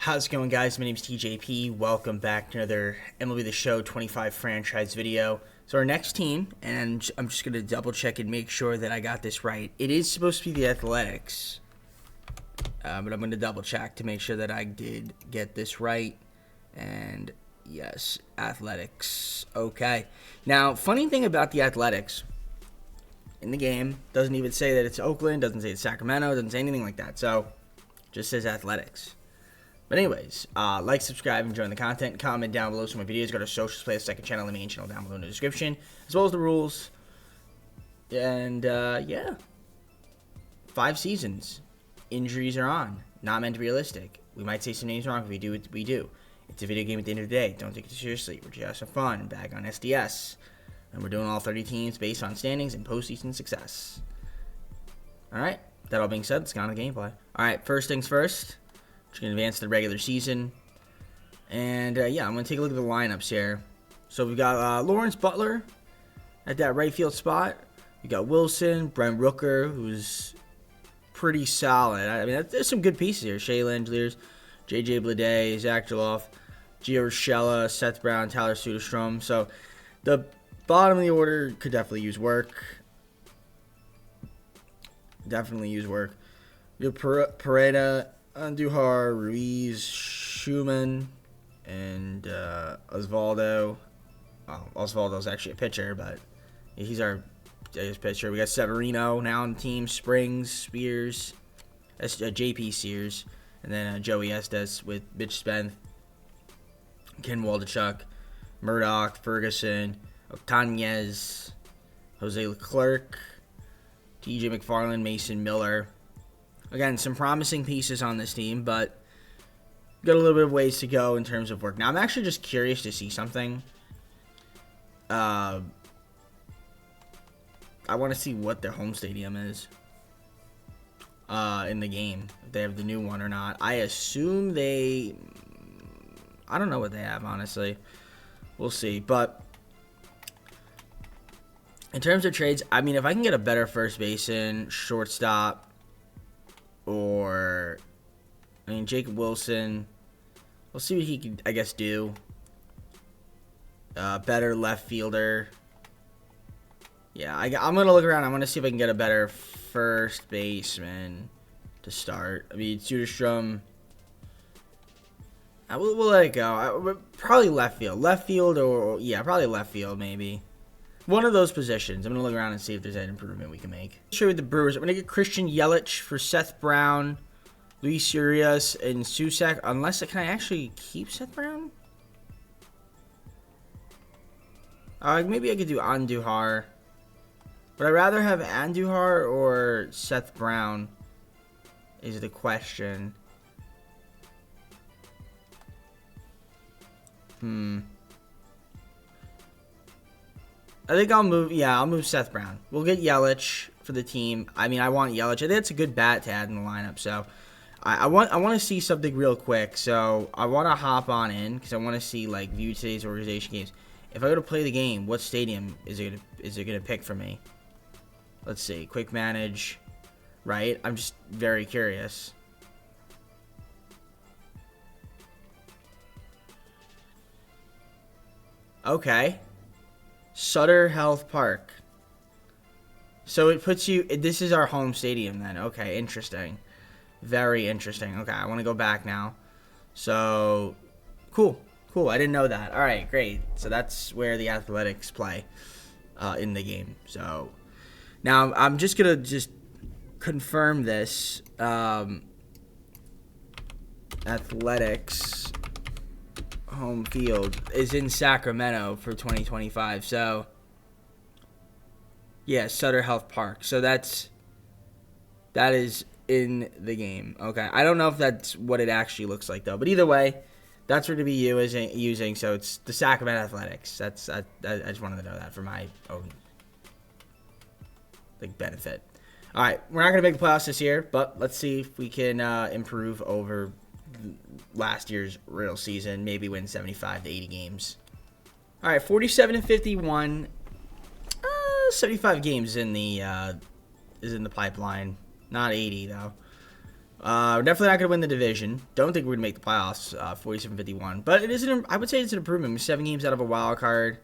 How's it going, guys? My name is TJP. Welcome back to another MLB The Show 25 franchise video. So our next team, and I'm just going to double check and make sure that I got this right. It is supposed to be the Athletics, but I'm going to double check to make sure that I did get this right. And yes, Athletics. Okay. Now, funny thing about the Athletics, in the game, doesn't even say that it's Oakland, doesn't say it's Sacramento, doesn't say anything like that. So, just says Athletics. But anyways, like, subscribe, and join the content. Comment down below some of my videos. Go to socials, play the second channel, the main channel down below in the description, as well as the rules. And, yeah. 5 seasons. Injuries are on. Not meant to be realistic. We might say some names wrong. If we do, we do. It's a video game at the end of the day. Don't take it too seriously. We're just having fun. Back on SDS. And we're doing all 30 teams based on standings and postseason success. Alright. That all being said, let's get on the gameplay. Alright, first things first. Just going to advance to the regular season. And, yeah, I'm going to take a look at the lineups here. So we've got Lawrence Butler at that right field spot. We got Wilson, Brent Rooker, who's pretty solid. I mean, there's some good pieces here. Shea Langeliers, J.J. Bleday, Zach Geloff, Gio Urshela, Seth Brown, Tyler Soderstrom. So the bottom of the order could definitely use work. Definitely use work. We have Pereda, Andujar, Ruiz, Schumann, and Osvaldo. Well, Osvaldo's actually a pitcher, but he's our pitcher. We got Severino now on the team, Springs, Spears, JP Sears, and then Joey Estes with Mitch Spence, Ken Waldichuk, Murdoch, Ferguson, Otanez, Jose Leclerc, TJ McFarland, Mason Miller. Again, some promising pieces on this team, but got a little bit of ways to go in terms of work. Now, I'm actually just curious to see something. I want to see what their home stadium is in the game, if they have the new one or not. I assume they... I don't know what they have, honestly. We'll see, but... in terms of trades, I mean, if I can get a better first baseman, shortstop, or, I mean, Jacob Wilson, we'll see what he can, I guess, do. Better left fielder. Yeah, I'm going to look around. I want to see if I can get a better first baseman to start. I mean, Soderstrom, we'll let it go. Probably left field. Left field or, yeah, probably left field maybe. One of those positions. I'm going to look around and see if there's any improvement we can make. Sure, with the Brewers, I'm going to get Christian Yelich for Seth Brown, Luis Urias, and Susak. Unless, can I actually keep Seth Brown? Maybe I could do Andujar. Would I rather have Andujar or Seth Brown is the question. I think I'll move Seth Brown. We'll get Yelich for the team. I mean, I want Yelich. I think it's a good bat to add in the lineup. So I want to see something real quick. So I want to hop on in because I want to see, like, view today's organization games. If I go to play the game, what stadium is it gonna pick for me? Let's see. Quick manage. Right? I'm just very curious. Okay. Sutter Health Park. So it puts you... this is our home stadium then. Okay, interesting. Very interesting. Okay, I want to go back now. So, cool. Cool, I didn't know that. Alright, great. So that's where the Athletics play in the game. So, now I'm just going to confirm this. Athletics home field is in Sacramento for 2025. So, yeah, Sutter Health Park. So that is in the game. Okay, I don't know if that's what it actually looks like though. But either way, that's what to be using. So it's the Sacramento Athletics. I just wanted to know that for my own, like, benefit. All right, we're not gonna make the playoffs this year, but let's see if we can improve over last year's real season, maybe win 75 to 80 games. All right, 47 and 51. 75 games in the pipeline. Not 80 though. We're definitely not going to win the division. Don't think we're going to make the playoffs, 47-51. But it is I would say it's an improvement. We're 7 games out of a wild card.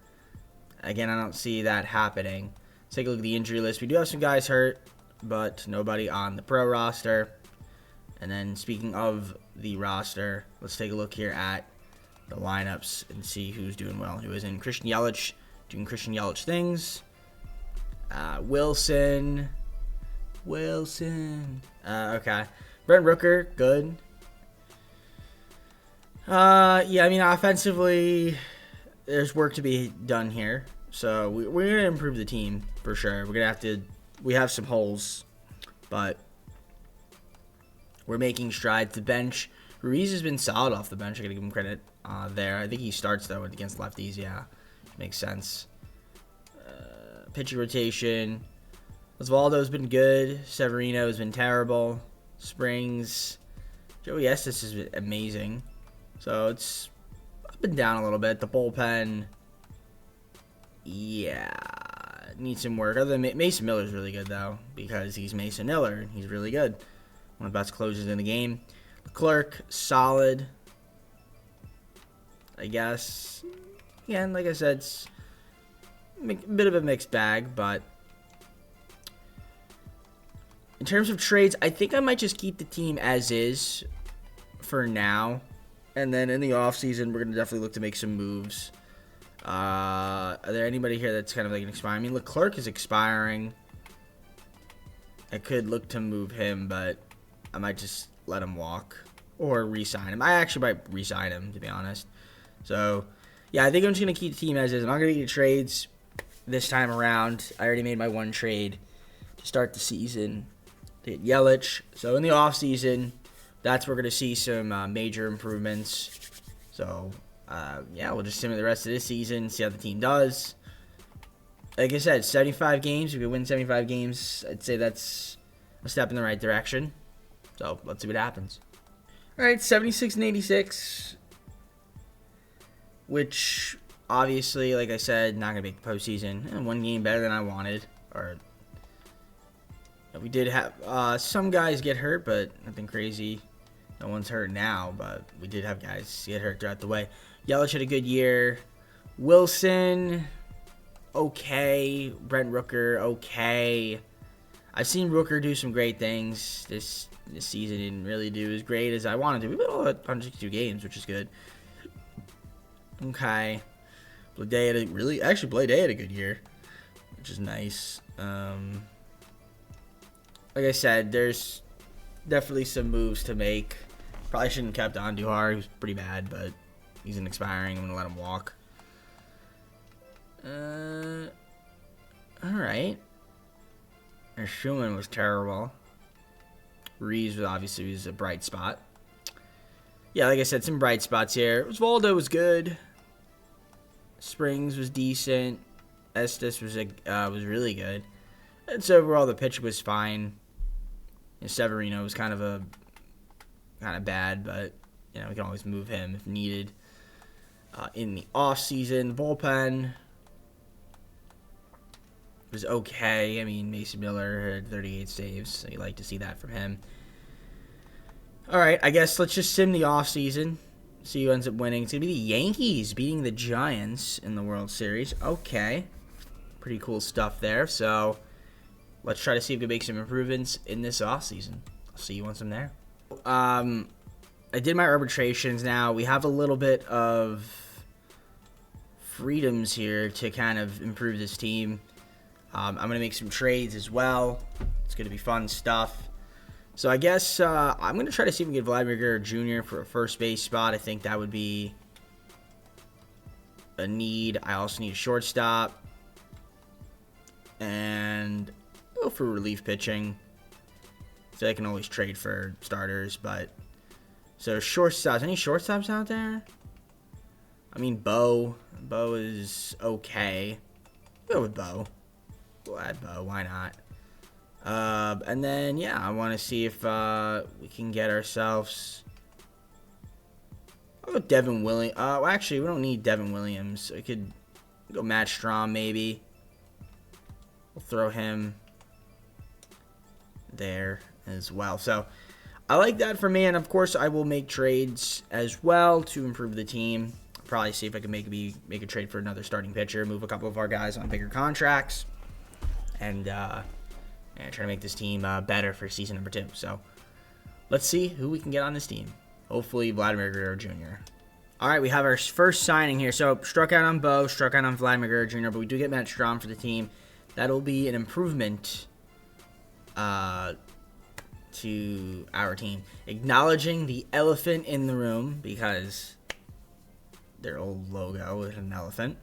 Again, I don't see that happening. Let's take a look at the injury list. We do have some guys hurt, but nobody on the pro roster. And then speaking of the roster, let's take a look here at the lineups and see who's doing well, who isn't. Christian Yelich doing Christian Yelich things. Wilson. Okay. Brent Rooker, good. Yeah, I mean, offensively, there's work to be done here. So we're going to improve the team for sure. We're going to have to, we have some holes, but we're making strides. The bench, Ruiz has been solid off the bench. I got to give him credit there. I think he starts, though, against lefties. Yeah, makes sense. Pitching rotation. Osvaldo's been good. Severino's been terrible. Springs. Joey Estes has been amazing. So it's up and down a little bit. The bullpen, yeah, needs some work. Other than Mason Miller's really good, though, because he's Mason Miller. He's really good. One of the best closers in the game. Leclerc, solid, I guess. Again, like I said, it's a bit of a mixed bag, but in terms of trades, I think I might just keep the team as is for now. And then in the offseason, we're going to definitely look to make some moves. Are there anybody here that's kind of like an expire? I mean, Leclerc is expiring. I could look to move him, but I might just let him walk or re-sign him. I actually might re-sign him, to be honest. So, yeah, I think I'm just going to keep the team as is. I'm not going to get trades this time around. I already made my one trade to start the season to get Yelich. So, in the offseason, that's where we're going to see some major improvements. So, yeah, we'll just simulate the rest of this season, see how the team does. Like I said, 75 games. If we win 75 games, I'd say that's a step in the right direction. So, let's see what happens. All right, 76 and 86, which obviously, like I said, not going to make the postseason. And one game better than I wanted. Or we did have some guys get hurt, but nothing crazy. No one's hurt now, but we did have guys get hurt throughout the way. Yelich had a good year. Wilson, okay. Brent Rooker, okay. I've seen Rooker do some great things. This season didn't really do as great as I wanted to. We played all 162 games, which is good. Okay. Blade had a good year, which is nice. Like I said, there's definitely some moves to make. Probably shouldn't have kept Andujar. He was pretty bad, but he's an expiring. I'm going to let him walk. Alright. Schumann was terrible. Reeves was a bright spot. Yeah, like I said, some bright spots here. Osvaldo was good. Springs was decent. Estes was really good. And so overall, the pitch was fine. Severino was kind of bad, but we can always move him if needed. In the offseason, the bullpen was okay. I mean, Mason Miller had 38 saves, so you like to see that from him. All right, I guess let's just sim the offseason. See who ends up winning. It's going to be the Yankees beating the Giants in the World Series. Okay. Pretty cool stuff there. So let's try to see if we can make some improvements in this offseason. I'll see you once I'm there. I did my arbitrations now. We have a little bit of freedoms here to kind of improve this team. I'm going to make some trades as well. It's going to be fun stuff. So I guess I'm going to try to see if we can get Vladimir Guerrero Jr. for a first base spot. I think that would be a need. I also need a shortstop. And go for relief pitching. So I can always trade for starters, but so shortstops. Any shortstops out there? I mean, Bo. Bo is okay. Go with Bo. We'll add Bo. Why not? And then, yeah, I want to see if we can get ourselves. I'll go Devin Williams. Well, actually, we don't need Devin Williams. I could go Matt Strahm, maybe. We'll throw him there as well. So I like that for me, and of course I will make trades as well to improve the team. Probably see if I can make a trade for another starting pitcher, move a couple of our guys on bigger contracts, and try to make this team better for season number 2. So let's see who we can get on this team. Hopefully Vladimir Guerrero Jr. All right, we have our first signing here. So struck out on Bo, struck out on Vladimir Guerrero Jr., but we do get Matt Strom for the team. That'll be an improvement to our team. Acknowledging the elephant in the room because their old logo is an elephant.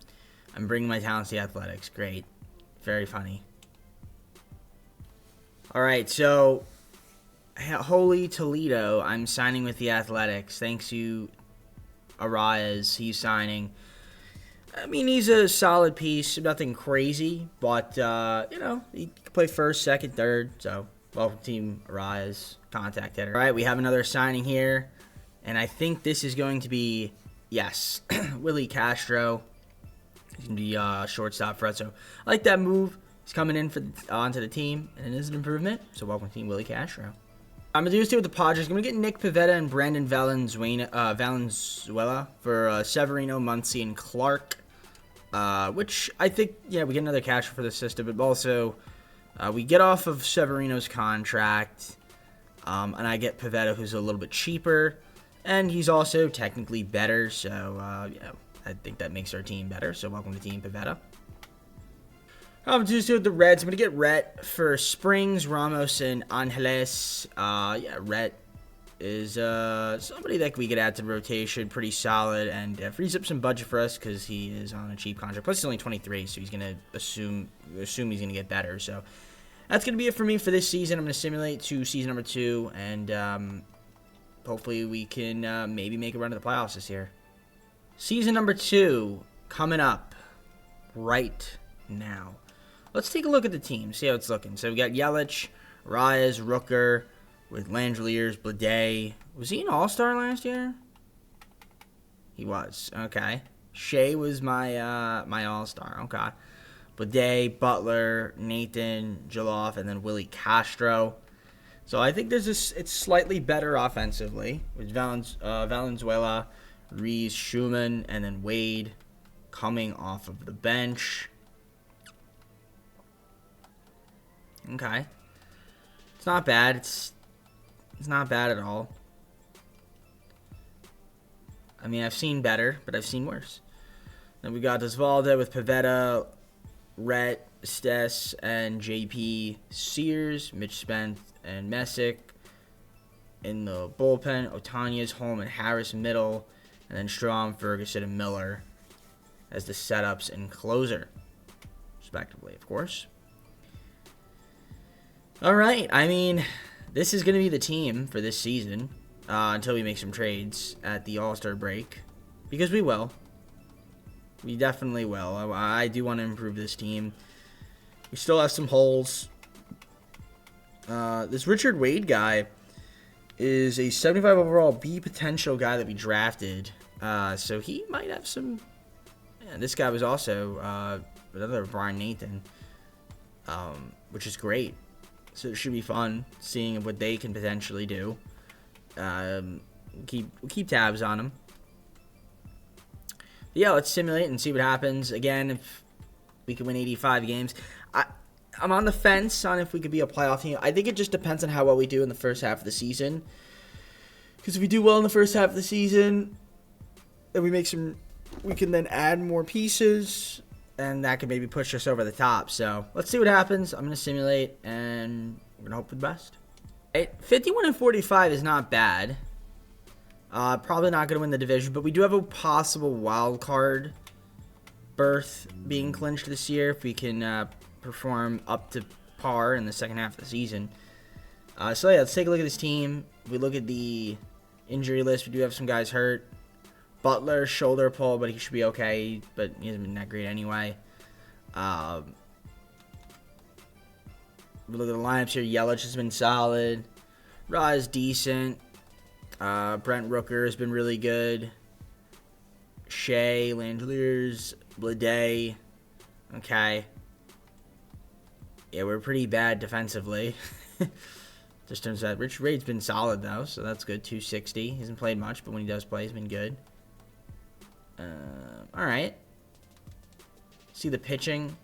I'm bringing my talents to the Athletics. Great. Very funny. All right, so Holy Toledo, I'm signing with the Athletics. Thanks to Arias, he's signing. I mean, he's a solid piece. Nothing crazy, but, he can play first, second, third, so... Welcome team Arias, contact hitter. All right, we have another signing here, and I think this is going to be, yes, Willie Castro. He's going to be shortstop for us, so I like that move. He's coming in onto the team, and it is an improvement, so welcome team Willie Castro. I'm going to do this with the Padres. I'm going to get Nick Pivetta and Brandon Valenzuela for Severino, Muncy, and Clark, which I think, we get another catcher for the system, but also... we get off of Severino's contract, and I get Pivetta, who's a little bit cheaper, and he's also technically better, so, I think that makes our team better, so welcome to Team Pivetta. I'm just doing the Reds. I'm going to get Rhett for Springs, Ramos, and Angeles. Rhett is somebody that we could add to the rotation, pretty solid, and frees up some budget for us because he is on a cheap contract. Plus, he's only 23, so he's going to assume he's going to get better. So that's going to be it for me for this season. I'm going to simulate to season number 2, and hopefully we can maybe make a run to the playoffs this year. Season number 2 coming up right now. Let's take a look at the team, see how it's looking. So we got Yelich, Reyes, Rooker, with Langeliers, Blade. Was he an all-star last year? He was. Okay. Shea was my my all-star. Okay. Blade, Butler, Nathan, Jaloff, and then Willie Castro. So I think it's slightly better offensively with Valenzuela, Reese, Schumann, and then Wade coming off of the bench. Okay. It's not bad. It's not bad at all. I mean, I've seen better, but I've seen worse. Then we got Osvaldo with Pivetta, Rhett, Stess, and JP Sears, Mitch Spence, and Messick. In the bullpen, Otania's home and Harris middle, and then Strom, Ferguson, and Miller as the setups and closer, respectively, of course. All right, I mean, this is going to be the team for this season until we make some trades at the All-Star break, because we will. We definitely will. I do want to improve this team. We still have some holes. This Richard Wade guy is a 75 overall B potential guy that we drafted. So he might have some... Yeah, this guy was also another Brian Nathan, which is great. So it should be fun seeing what they can potentially do. Keep tabs on them. But yeah, let's simulate and see what happens. Again, if we can win 85 games. I'm on the fence on if we could be a playoff team. I think it just depends on how well we do in the first half of the season. Because if we do well in the first half of the season, then we can then add more pieces, and that could maybe push us over the top. So let's see what happens. I'm going to simulate, and we're going to hope for the best. 51-45 is not bad. Probably not going to win the division, but we do have a possible wild card berth being clinched this year if we can perform up to par in the second half of the season. So yeah, let's take a look at this team. We look at the injury list. We do have some guys hurt. Butler, shoulder pull, but he should be okay, but he hasn't been that great anyway. We look at the lineups here. Yelich has been solid. Ra's decent. Brent Rooker has been really good. Shea, Langeliers, Blade. Okay. Yeah, we're pretty bad defensively. Just turns out Rich Rade's been solid, though, so that's good. 260. He hasn't played much, but when he does play, he's been good. All right. See the pitching.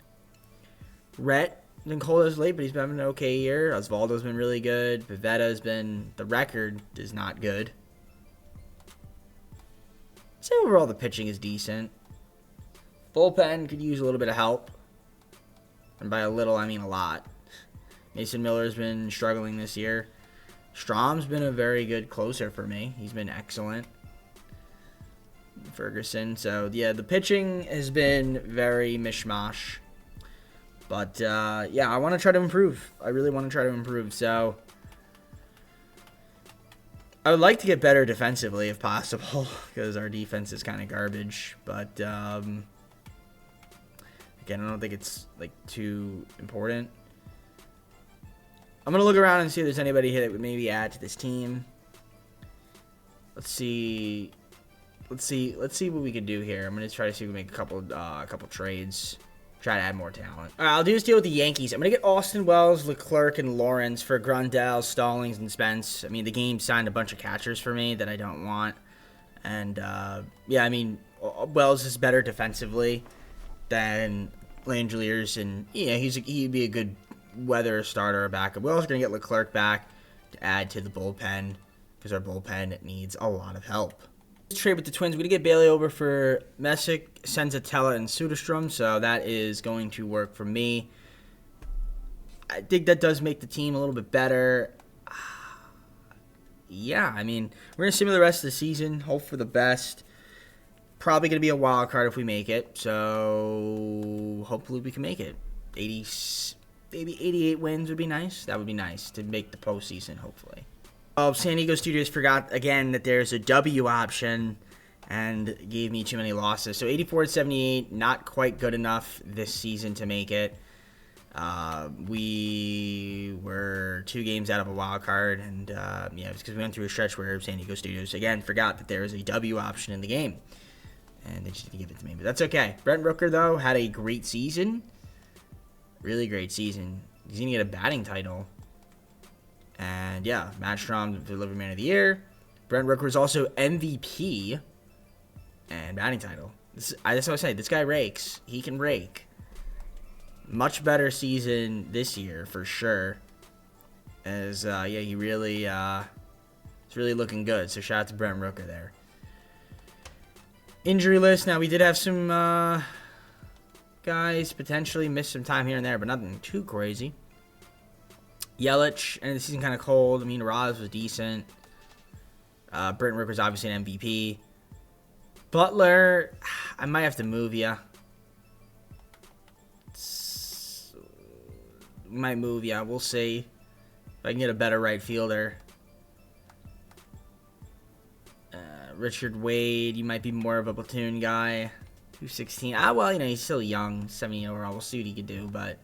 Rhett been cold as late, but he's been having an okay year. Osvaldo's been really good. Pavetta's been... The record is not good. I'd say overall the pitching is decent. Bullpen could use a little bit of help. And by a little, I mean a lot. Mason Miller's been struggling this year. Strom's been a very good closer for me. He's been excellent. Ferguson. So, yeah, the pitching has been very mishmash. But, yeah, I want to try to improve. I really want to try to improve. So, I would like to get better defensively if possible, because our defense is kind of garbage. But, again, I don't think it's, like, too important. I'm going to look around and see if there's anybody here that would maybe add to this team. Let's see what we can do here. I'm going to try to see if we make a couple trades. Try to add more talent. All right, I'll do this deal with the Yankees. I'm going to get Austin Wells, Leclerc, and Lawrence for Grandal, Stallings, and Spence. I mean, the game signed a bunch of catchers for me that I don't want. And, yeah, I mean, Wells is better defensively than Langeliers. And, yeah, he'd be a good weather starter or backup. We're also going to get Leclerc back to add to the bullpen because our bullpen needs a lot of help. Trade with the Twins. We're going to get Bailey over for Messick, Senzatella, and Soderstrom, so that is going to work for me. I think that does make the team a little bit better. Yeah, I mean, we're going to simulate the rest of the season, hope for the best. Probably going to be a wild card if we make it, so hopefully we can make it. Maybe 88 wins would be nice. That would be nice to make the postseason, hopefully. Oh, San Diego Studios forgot again that there's a W option and gave me too many losses. So 84-78, not quite good enough this season to make it. We were 2 games out of a wild card, and yeah, it's because we went through a stretch where San Diego Studios again forgot that there is a W option in the game, and they just didn't give it to me. But that's okay. Brent Rooker though had a great season, really great season. He's gonna get a batting title. And yeah, Matt Strom, Delivery Man of the Year. Brent Rooker is also MVP and batting title. That's what I say. This guy rakes. He can rake. Much better season this year for sure. As yeah, he really it's really looking good. So shout out to Brent Rooker there. Injury list. Now we did have some guys potentially miss some time here and there, but nothing too crazy. Yelich, and the season kind of cold. I mean, Roz was decent. Brent Rooker's obviously an MVP. Butler, I might have to move ya. Might move ya. We'll see if I can get a better right fielder. Richard Wade, you might be more of a platoon guy. 216. Well, you know, he's still young. 70 overall. We'll see what he can do, but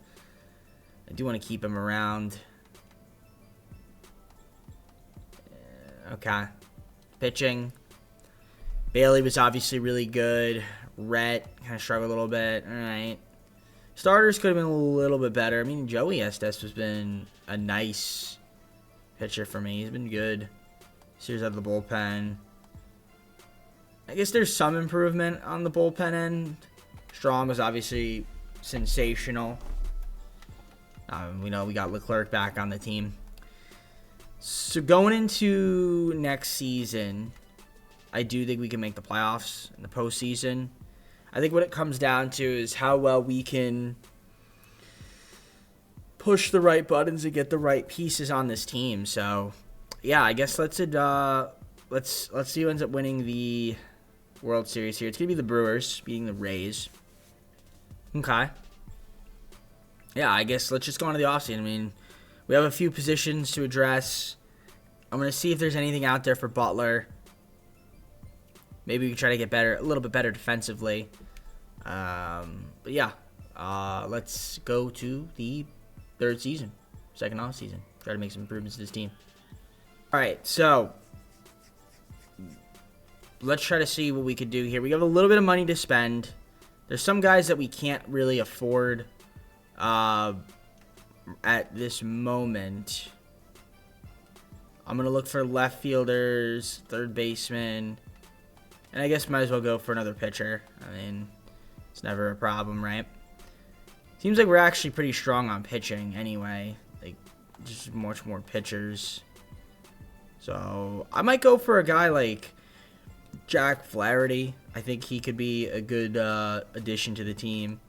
I do want to keep him around. Okay. Pitching. Bailey was obviously really good. Rhett kind of struggled a little bit. All right. Starters could have been a little bit better. I mean, Joey Estes has been a nice pitcher for me. He's been good. Series out of the bullpen. I guess there's some improvement on the bullpen end. Strom was obviously sensational. We know we got Leclerc back on the team. So going into next season, I do think we can make the playoffs in the postseason. I think what it comes down to is how well we can push the right buttons and get the right pieces on this team. So, yeah, I guess let's see who ends up winning the World Series here. It's gonna be the Brewers beating the Rays. Okay. Yeah, I guess let's just go into the offseason. I mean, we have a few positions to address. I'm going to see if there's anything out there for Butler. Maybe we can try to get better, a little bit better defensively. But yeah, let's go to the second off season. Try to make some improvements to this team. All right, so let's try to see what we could do here. We have a little bit of money to spend. There's some guys that we can't really afford at this moment. I'm going to look for left fielders, third baseman, and I guess might as well go for another pitcher. I mean, it's never a problem, right? Seems like we're actually pretty strong on pitching anyway. Like, just much more pitchers. So, I might go for a guy like Jack Flaherty. I think he could be a good addition to the team.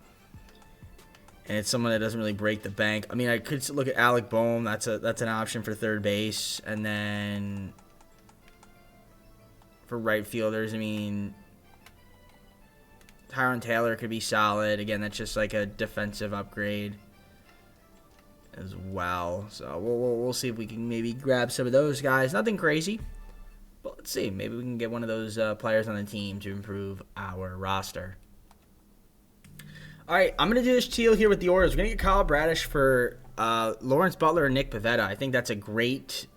And it's someone that doesn't really break the bank. I mean, I could look at Alec Boehm. That's an option for third base. And then for right fielders, I mean, Tyron Taylor could be solid. Again, that's just like a defensive upgrade as well. So we'll see if we can maybe grab some of those guys. Nothing crazy, but let's see. Maybe we can get one of those players on the team to improve our roster. All right, I'm going to do this deal here with the Orioles. We're going to get Kyle Bradish for Lawrence Butler and Nick Pivetta. I think that's a great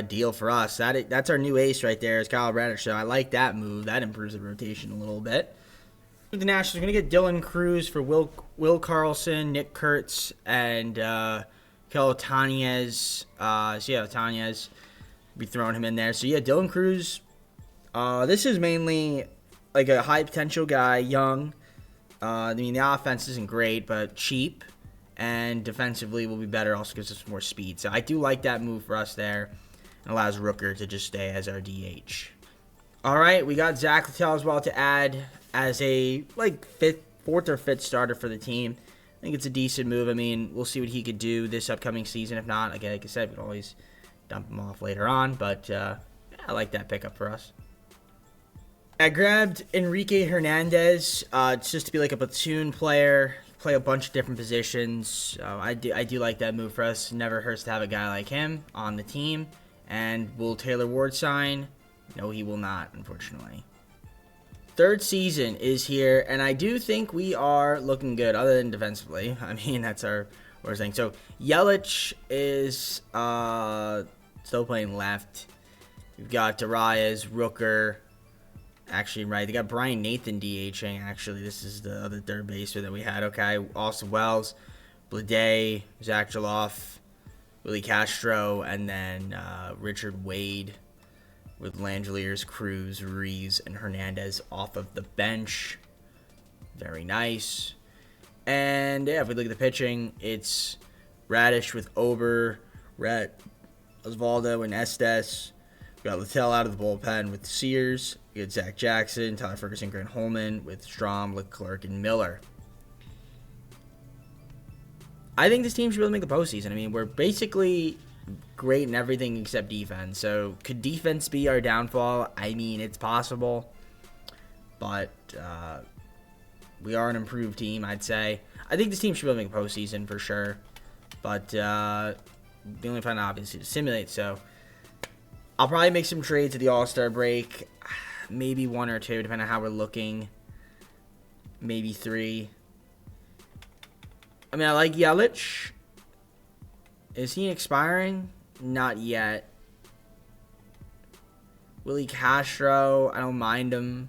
deal for us. That's our new ace right there is Kyle Bradish. So I like that move. That improves the rotation a little bit. The Nationals are going to get Dylan Cruz for Will Carlson, Nick Kurtz, and Kel Tanez. Tanez. Be throwing him in there. So, yeah, Dylan Cruz. This is mainly like a high potential guy, young. I mean, the offense isn't great, but cheap. And defensively will be better. Also gives us more speed. So, I do like that move for us there. And allows Rooker to just stay as our DH. All right, we got Zach Littell as well to add as a fourth or fifth starter for the team. I think it's a decent move. I mean, we'll see what he could do this upcoming season. If not, again, like I said, we can always dump him off later on. But I like that pickup for us. I grabbed Enrique Hernandez just to be like a platoon player, play a bunch of different positions. I do like that move for us. Never hurts to have a guy like him on the team. And will Taylor Ward sign? No, he will not, unfortunately. Third season is here, and I do think we are looking good, other than defensively. I mean, that's our worst thing. So, Yelich is still playing left. We've got Darius, Rooker. Actually, right, they got Brian Nathan DHing, actually. This is the other third baseman that we had. Okay, Austin Wells, Blade, Zach Geloff, Willie Castro, and then Richard Wade. With Langeliers, Cruz, Reeves, and Hernandez off of the bench. Very nice. And, yeah, if we look at the pitching, it's Radish with Ober, Rhett, Osvaldo, and Estes. We got Littell out of the bullpen with Sears. We got Zach Jackson, Tyler Ferguson, Grant Holman with Strom, Leclerc, and Miller. I think this team should be able to make the postseason. I mean, we're basically great in everything except defense. So, could defense be our downfall? I mean, it's possible. But we are an improved team, I'd say. I think this team should be able to make a postseason for sure. But the only fun, obviously, to simulate. So, I'll probably make some trades at the All-Star break. Maybe one or two, depending on how we're looking. Maybe three. I mean, I like Yelich. Is he expiring? Not yet. Willie Castro, I don't mind him.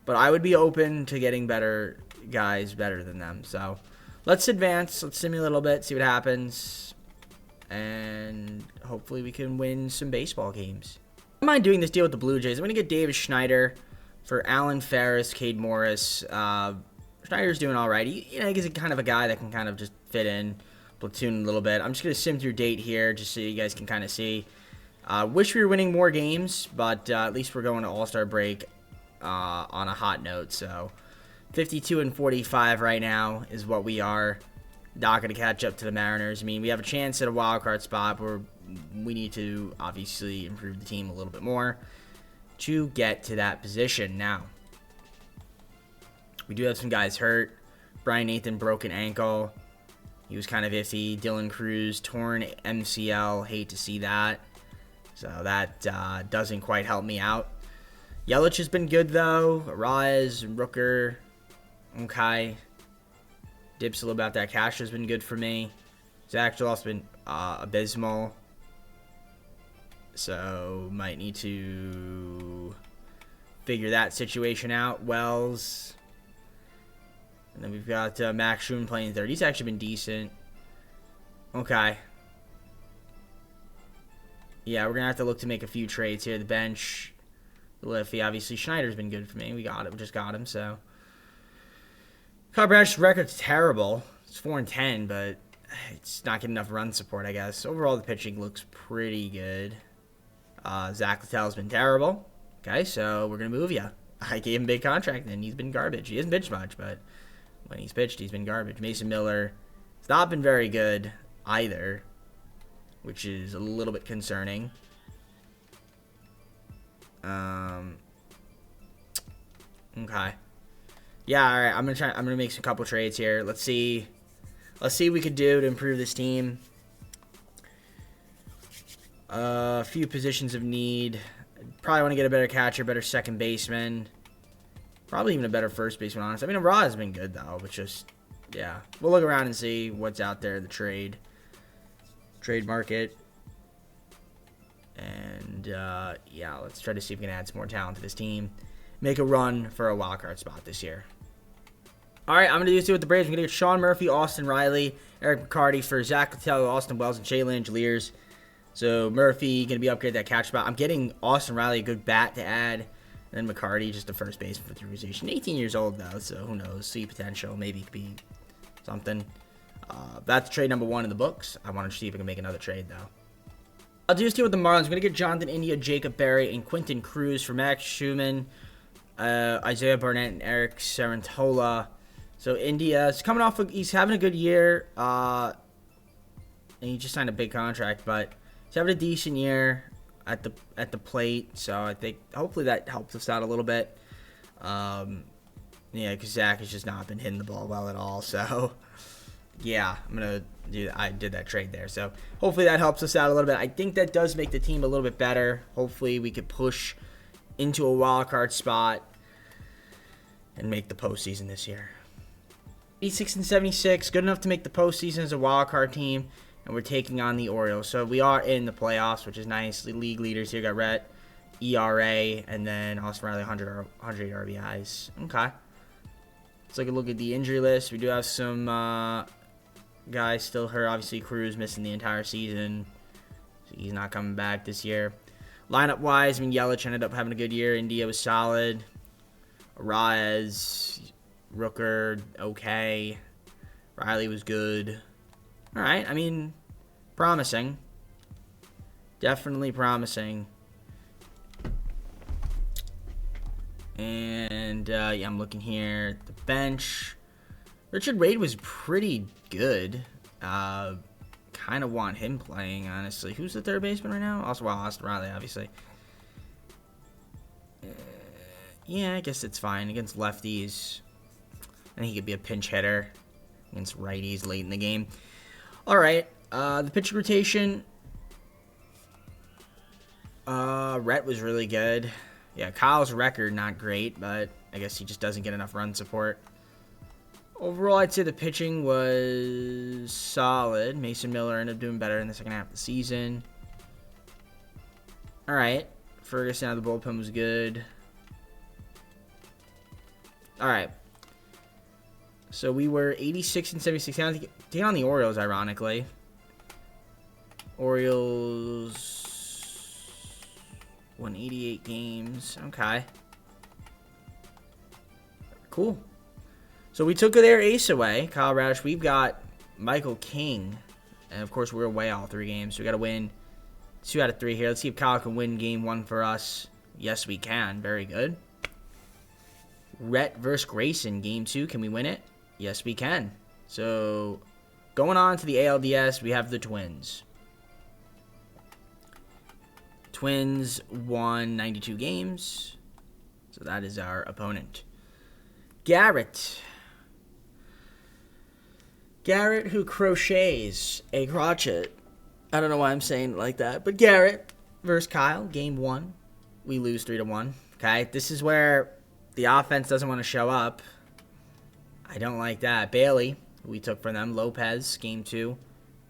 But I would be open to getting better guys better than them. So let's advance. Let's simulate a little bit, see what happens. And hopefully we can win some baseball games. I don't mind doing this deal with the Blue Jays. I'm going to get David Schneider for Alan Ferris, Cade Morris. Schneider's doing all right. He's kind of a guy that can kind of just fit in. Platoon a little bit. I'm just going to sim through date here just so you guys can kind of see. Wish we were winning more games, but at least we're going to All-Star break on a hot note. So 52-45 right now is what we are. Not going to catch up to the Mariners. I mean, we have a chance at a wild card spot where we need to obviously improve the team a little bit more to get to that position. Now, we do have some guys hurt. Brian Nathan, broken ankle. He was kind of iffy. Dylan Cruz, torn MCL. Hate to see that. So that doesn't quite help me out. Yelich has been good, though. Arraez, Rooker. Okay. Dips a little about that. Cash has been good for me. Zach Geloff's been abysmal. So might need to figure that situation out. Wells. And then we've got Max Schumann playing third. He's actually been decent. Okay. Yeah, we're going to have to look to make a few trades here. The bench, Liffey, obviously. Schneider's been good for me. We got him. We just got him, so. Kyle Brad's record's terrible. It's 4-10, but it's not getting enough run support, I guess. Overall, the pitching looks pretty good. Zach Littell's been terrible. Okay, so we're going to move you. I gave him a big contract, and he's been garbage. He hasn't pitched much, but when he's pitched, he's been garbage. Mason Miller has not been very good either, which is a little bit concerning. Okay. Yeah, all right. I'm gonna make some couple trades here. Let's see what we could do to improve this team. A few positions of need. Probably want to get a better catcher, better second baseman. Probably even a better first baseman, honestly. I mean, Raw has been good, though, but just, yeah. We'll look around and see what's out there in the trade market. And, yeah, let's try to see if we can add some more talent to this team. Make a run for a wild card spot this year. All right, I'm going to do this with the Braves. I'm going to get Sean Murphy, Austin Riley, Eric McCarty for Zach Littell, Austin Wells, and Shea Langeliers. So Murphy going to be upgraded that catch spot. I'm getting Austin Riley a good bat to add. And then McCarty, just the first baseman for the organization. 18 years old, though, so who knows? See potential. Maybe it could be something. That's trade number 1 in the books. I want to see if I can make another trade, though. I'll do this here with the Marlins. I'm going to get Jonathan India, Jacob Berry, and Quinton Cruz for Max Schumann, Isaiah Barnett, and Eric Sarantola. So India is coming off. He's having a good year. And he just signed a big contract, but he's having a decent year at the plate. So I think hopefully that helps us out a little bit. Yeah, because Zach has just not been hitting the ball well at all. So yeah, I did that trade there. So hopefully that helps us out a little bit. I think that does make the team a little bit better. Hopefully we could push into a wild card spot and make the postseason this year. 86-76, good enough to make the postseason as a wild card team, and we're taking on the Orioles. So we are in the playoffs, which is nice. The league leaders here got Rhett, ERA, and then Austin Riley, 108 RBIs. Okay. Let's take a look at the injury list. We do have some guys still hurt. Obviously, Cruz missing the entire season, so he's not coming back this year. Lineup-wise, I mean, Yelich ended up having a good year. India was solid. Arraez, Rooker, okay. Riley was good. All right, I mean, promising. Definitely promising. And, yeah, I'm looking here at the bench. Richard Wade was pretty good. Kind of want him playing, honestly. Who's the third baseman right now? Also, well, Austin Riley, obviously. Yeah, I guess it's fine. Against lefties, I think he could be a pinch hitter against righties late in the game. All right, the pitching rotation. Rhett was really good. Yeah, Kyle's record, not great, but I guess he just doesn't get enough run support. Overall, I'd say the pitching was solid. Mason Miller ended up doing better in the second half of the season. All right, Ferguson out of the bullpen was good. All right. So we were 86-76. Taking on the Orioles, ironically. Orioles won 88 games. Okay. Cool. So we took their ace away, Kyle Radish. We've got Michael King. And, of course, we're away all 3 games. So we got to win 2 out of 3 here. Let's see if Kyle can win game 1 for us. Yes, we can. Very good. Rhett versus Grayson, game 2. Can we win it? Yes, we can. So, going on to the ALDS, we have the Twins. Twins won 92 games. So that is our opponent. Garrett. Garrett who crochets a crotchet. I don't know why I'm saying it like that. But Garrett versus Kyle, game 1. We lose 3-1. Okay, this is where the offense doesn't want to show up. I don't like that. Bailey, who we took from them. Lopez, game 2.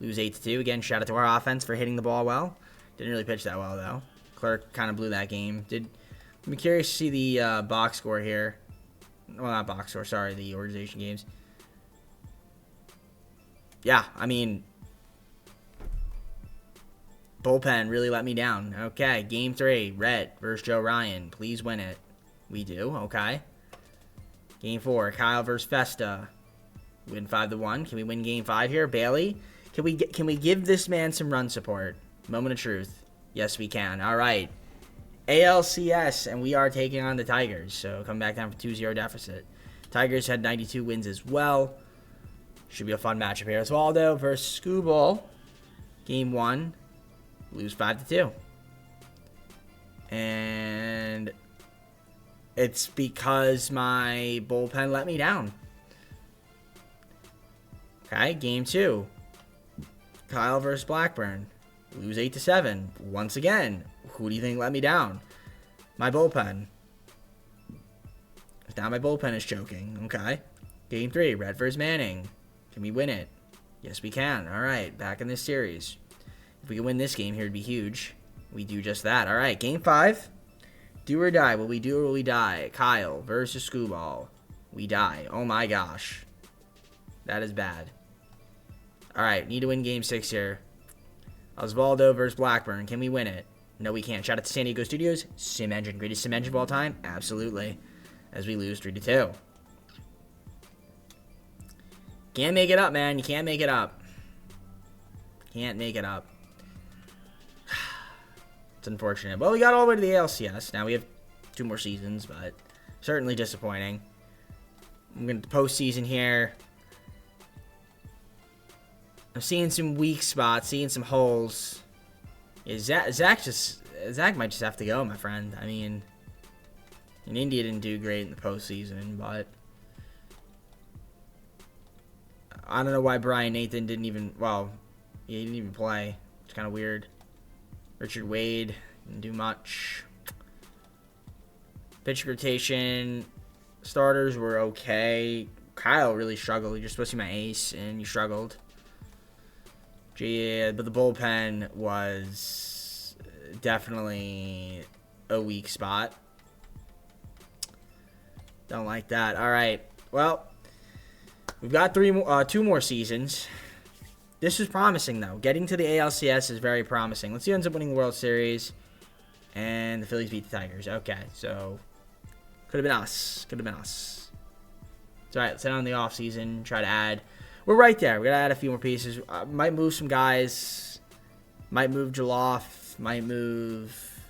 Lose 8-2. Again, shout out to our offense for hitting the ball well. Didn't really pitch that well, though. Clark kind of blew that game. I'm curious to see the box score here. Well, not box score. Sorry, the organization games. Yeah, I mean, Bullpen really let me down. Okay, game 3, Rhett versus Joe Ryan. Please win it. We do. Okay. Game 4, Kyle versus Festa. Win 5-1. Can we win game 5 here? Bailey? Can we give this man some run support? Moment of truth. Yes, we can. All right. ALCS, and we are taking on the Tigers. So come back down for 2-0 deficit. Tigers had 92 wins as well. Should be a fun matchup here. Osvaldo versus Scooball. Game 1. Lose 5-2. And it's because my bullpen let me down. Okay, game 2. Kyle versus Blackburn. Lose 8-7. Once again, who do you think let me down? My bullpen. Now my bullpen is choking. Okay. Game 3, Red versus Manning. Can we win it? Yes, we can. All right, back in this series. If we can win this game here, it'd be huge. We do just that. All right, game 5. Do or die. Will we do or will we die? Kyle versus Scooball. We die. Oh my gosh. That is bad. All right, need to win game 6 here. Osvaldo versus Blackburn. Can we win it? No, we can't. Shout out to San Diego Studios. Sim Engine. Greatest sim engine of all time? Absolutely. As we lose 3-2. Can't make it up, man. You can't make it up. Can't make it up. It's unfortunate. Well, we got all the way to the ALCS. Now we have 2 more seasons, but certainly disappointing. I'm going to postseason here. I'm seeing some weak spots, seeing some holes. Yeah, Zach might just have to go, my friend. I mean, and India didn't do great in the postseason, but I don't know why Brian Nathan didn't even, well, he didn't even play. It's kind of weird. Richard Wade didn't do much. Pitch rotation, starters were okay. Kyle really struggled. You're supposed to be my ace, and you struggled. Yeah, but the bullpen was definitely a weak spot. Don't like that. All right. Well, we've got 2 more seasons. This is promising, though. Getting to the ALCS is very promising. Let's see who ends up winning the World Series. And the Phillies beat the Tigers. Okay, so could have been us. Could have been us. It's all right. Let's head on the offseason. Try to add. We're right there. We're going to add a few more pieces. Might move some guys. Might move Jaloff. Might move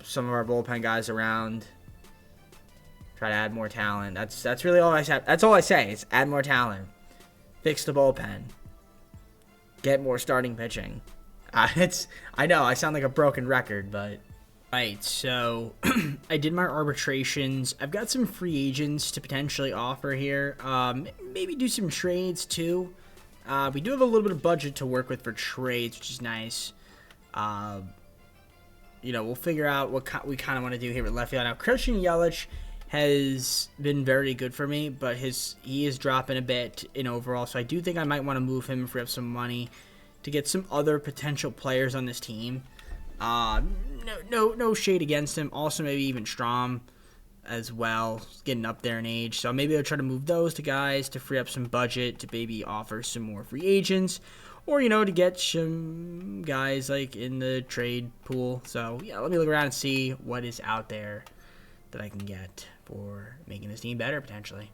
some of our bullpen guys around. Try to add more talent. That's really all I say. That's all I say. Is add more talent. Fix the bullpen. Get more starting pitching. I know I sound like a broken record, but right. So I did my arbitrations. I've got some free agents to potentially offer here. Maybe do some trades too. We do have a little bit of budget to work with for trades, which is nice. We'll figure out what we kind of want to do here with left field. Now, Christian Yelich has been very good for me, but he is dropping a bit in overall, so I do think I might want to move him and free up some money to get some other potential players on this team. No shade against him. Also, maybe even Strom as well, getting up there in age. So maybe I'll try to move those to guys to free up some budget to maybe offer some more free agents, or to get some guys like in the trade pool. So yeah, let me look around and see what is out there that I can get for making this team better, potentially.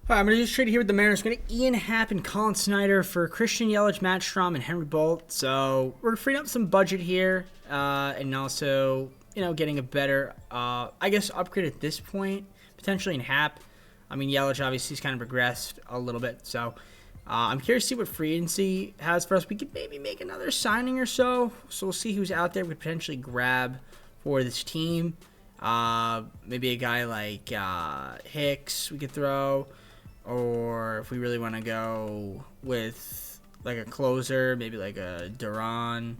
All right, I'm going to just trade here with the Mariners. We're going to Ian Happ and Colin Snyder for Christian Yelich, Matt Strom, and Henry Bolt. So we're freeing up some budget here, and also, getting a better, upgrade at this point, potentially in Happ. I mean, Yelich obviously has kind of regressed a little bit, so I'm curious to see what free agency has for us. We could maybe make another signing or so. So we'll see who's out there we could potentially grab for this team. Maybe a guy like Hicks we could throw, or if we really want to go with like a closer, maybe like a Duran.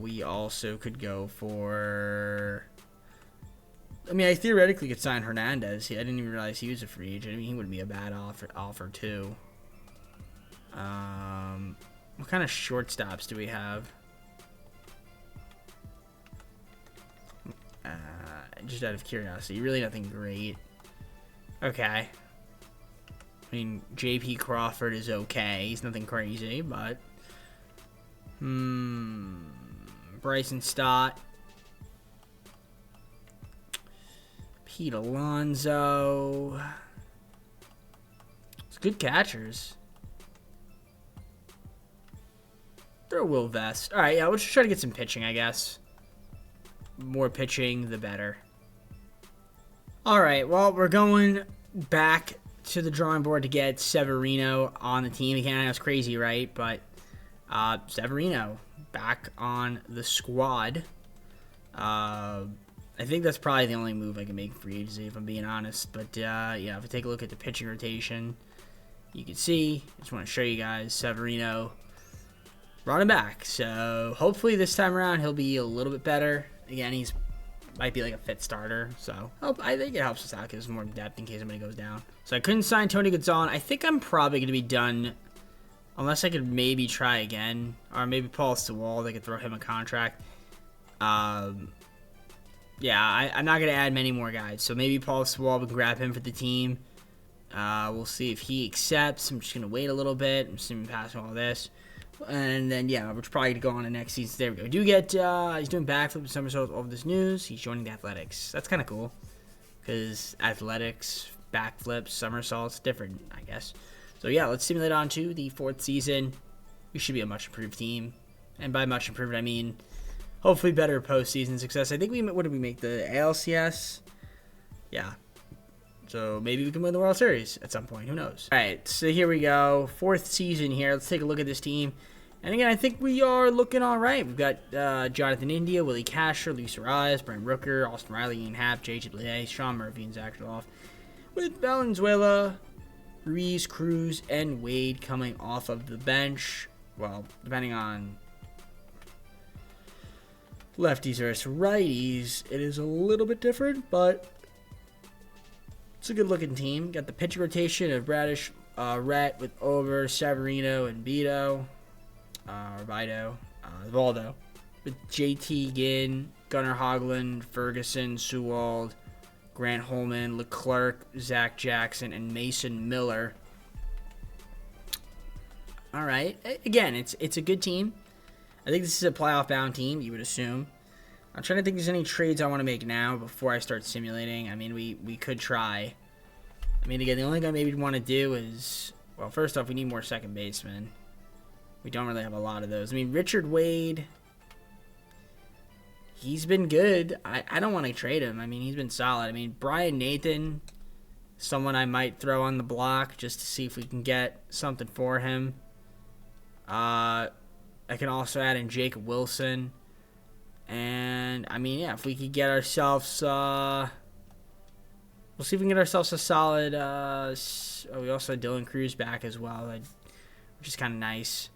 We also could go for, I theoretically could sign Hernandez. I didn't even realize he was a free agent. He wouldn't be a bad offer too. What kind of shortstops do we have? Just out of curiosity, really nothing great. Okay. JP Crawford is okay. He's nothing crazy, but Bryson Stott. Pete Alonso. It's good catchers. Throw Will Vest. All right, yeah, we'll just try to get some pitching, I guess. More pitching, the better. All right, well, we're going back to the drawing board to get Severino on the team again. That's crazy, right? But Severino back on the squad. I think that's probably the only move I can make for free agency, if I'm being honest. But yeah, if we take a look at the pitching rotation, you can see. I just want to show you guys Severino running back. So hopefully this time around he'll be a little bit better. Again, he's might be like a fit starter. So I think it helps us out because there's more depth in case somebody goes down. So I couldn't sign Tony Gonzalez. I think I'm probably going to be done unless I could maybe try again. Or maybe Paul Sewald. I could throw him a contract. Yeah, I'm not going to add many more guys. So maybe Paul Sewald, we can grab him for the team. We'll see if he accepts. I'm just going to wait a little bit. I'm assuming passing all this. And then, yeah, we're probably going to go on to next season. There we go. We do get, he's doing backflips and somersaults over this news. He's joining the Athletics. That's kind of cool. Because Athletics, backflips, somersaults, different, I guess. So, yeah, let's simulate on to the 4th season. We should be a much improved team. And by much improved, I mean hopefully better postseason success. I think what did we make? The ALCS? Yeah. So maybe we can win the World Series at some point. Who knows? All right, so here we go. 4th season here. Let's take a look at this team. And again, I think we are looking all right. We've got Jonathan India, Willie Castro, Luis Arias, Brent Rooker, Austin Riley, Ian Happ, J.J. Bleday, Sean Murphy, and Zach Geloff. With Valenzuela, Ruiz, Cruz, and Wade coming off of the bench. Well, depending on lefties versus righties, it is a little bit different, but it's a good-looking team. Got the pitch rotation of Bradish, Rhett with Over, Severino, and Vito. Valdo. With JT Ginn, Gunnar Hoglund, Ferguson, Sewald, Grant Holman, Leclerc, Zach Jackson, and Mason Miller. All right. Again, it's a good team. I think this is a playoff-bound team, you would assume. I'm trying to think if there's any trades I want to make now before I start simulating. I mean, we could try. I mean, again, the only thing I maybe want to do is, well, first off, we need more second basemen. We don't really have a lot of those. I mean, Richard Wade, he's been good. I don't want to trade him. I mean, he's been solid. I mean, Brian Nathan, someone I might throw on the block just to see if we can get something for him. I can also add in Jacob Wilson. And, I mean, yeah, if we could get ourselves, we'll see if we can get ourselves a solid, we also had Dylan Cruz back as well, which is kind of nice.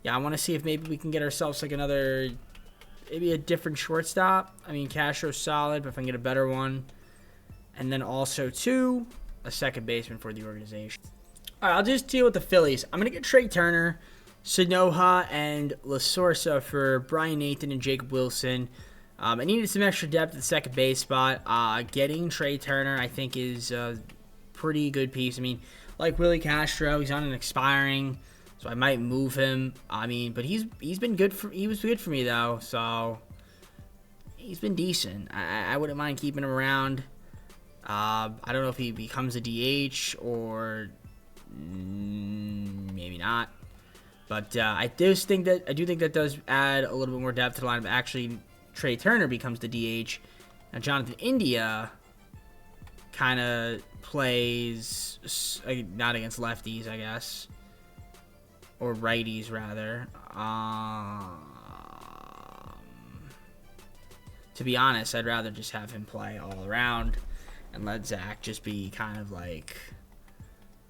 Yeah, I want to see if maybe we can get ourselves like maybe a different shortstop. I mean, Castro's solid, but if I can get a better one. And then also, too, a second baseman for the organization. All right, I'll just deal with the Phillies. I'm going to get Trey Turner, Sanoja, and La Sorsa for Brian Nathan and Jacob Wilson. I needed some extra depth at the second base spot. Getting Trey Turner, I think, is a pretty good piece. I mean, like Willie Castro, he's on an expiring, so I might move him. I mean, but he was good for me though, so he's been decent. I wouldn't mind keeping him around. I don't know if he becomes a DH or maybe not. But I do think that does add a little bit more depth to the lineup. Actually, Trey Turner becomes the DH. Now, Jonathan India kind of plays not against lefties, I guess, or righties rather. To be honest, I'd rather just have him play all around and let Zach just be kind of like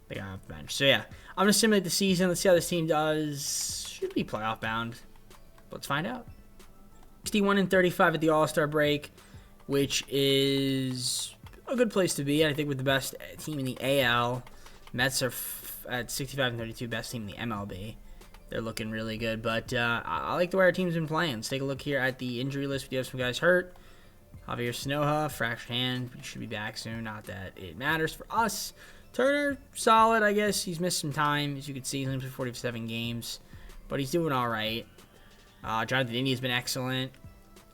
the guy off the bench. So yeah, I'm gonna simulate the season. Let's see how this team does. Should be playoff bound. Let's find out. 61-35 at the All-Star break, which is a good place to be. I think with the best team in the AL. Mets are at 65-32, best team in the MLB. They're looking really good, but I like the way our team's been playing. Let's take a look here at the injury list. We do have some guys hurt. Javier Sanoja, fractured hand. He should be back soon. Not that it matters for us. Turner, solid, I guess. He's missed some time. As you can see, he's only played 47 games, but he's doing all right. Jonathan Indy's been excellent.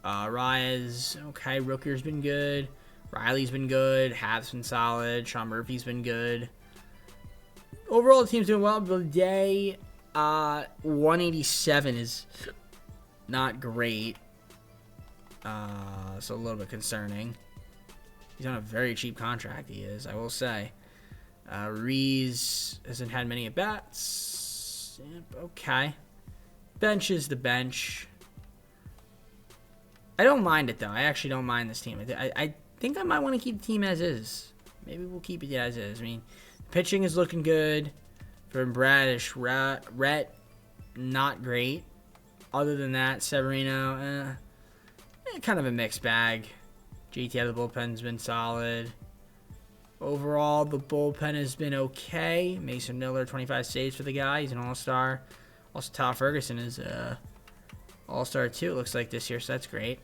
Reyes, okay. Rooker's been good. Riley's been good. Hath's been solid. Sean Murphy's been good. Overall, the team's doing well. But today, 187 is not great. So a little bit concerning. He's on a very cheap contract, he is, I will say. Rees hasn't had many at-bats. Yep, okay. Bench is the bench. I don't mind it, though. I actually don't mind this team. I think I might want to keep the team as is. Maybe we'll keep it as is. I mean, pitching is looking good. From Bradish, Rhett, not great. Other than that, Severino, kind of a mixed bag. JT out of the bullpen's been solid. Overall, the bullpen has been okay. Mason Miller, 25 saves for the guy. He's an all-star. Also, Todd Ferguson is all-star too, it looks like, this year, so that's great.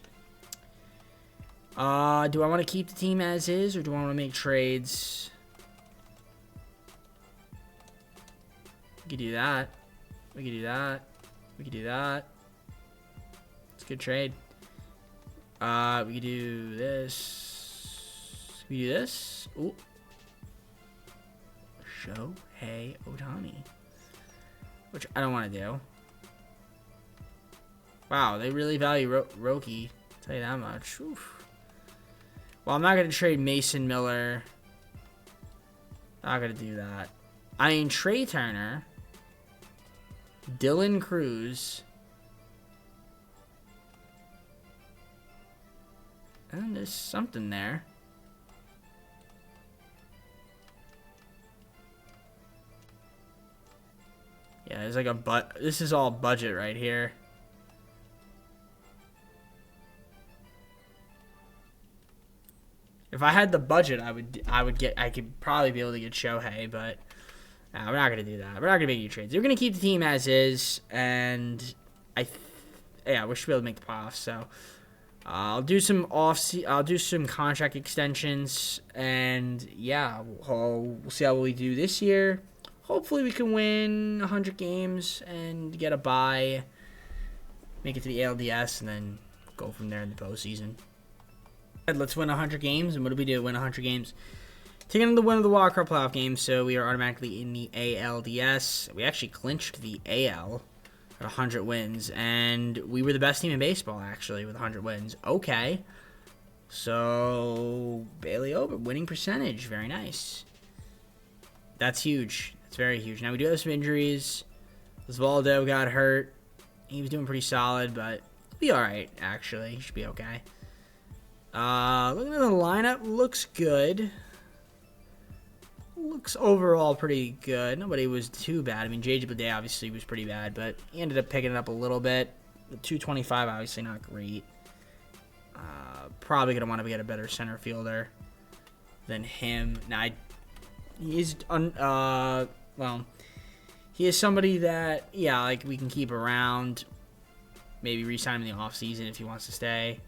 Do I want to keep the team as is, or do I want to make trades? We could do that. We could do that. We could do that. It's a good trade. We could do this. We could do this. Ooh. Shohei Ohtani. Which I don't want to do. Wow, they really value Roki. I'll tell you that much. Oof. Well, I'm not going to trade Mason Miller. Not going to do that. I mean, Trey Turner. Dylan Cruz. And there's something there. Yeah, there's like a this is all budget right here. If I had the budget, I could probably be able to get Shohei, but we're not gonna do that. We're not gonna make any trades. We're gonna keep the team as is, and yeah, we should be able to make the playoffs. So I'll do some contract extensions, and yeah, we'll see how we do this year. Hopefully we can win 100 games and get a bye, make it to the ALDS, and then go from there in the postseason. Let's win 100 games, and what do we do? Win 100 games. Taking on the win of the wild card playoff game, so we are automatically in the ALDS. We actually clinched the AL at 100 wins, and we were the best team in baseball, actually, with 100 wins. Okay. So, Bailey over, winning percentage. Very nice. That's huge. That's very huge. Now, we do have some injuries. Osvaldo got hurt. He was doing pretty solid, but he'll be all right, actually. He should be okay. Looking at the lineup, looks good. Looks overall pretty good. Nobody was too bad. I mean, J.J. Bleday obviously was pretty bad, but he ended up picking it up a little bit. The 225, obviously not great. Probably going to want to get a better center fielder than him. Now, he is somebody that, yeah, like we can keep around. Maybe re-sign him in the offseason if he wants to stay.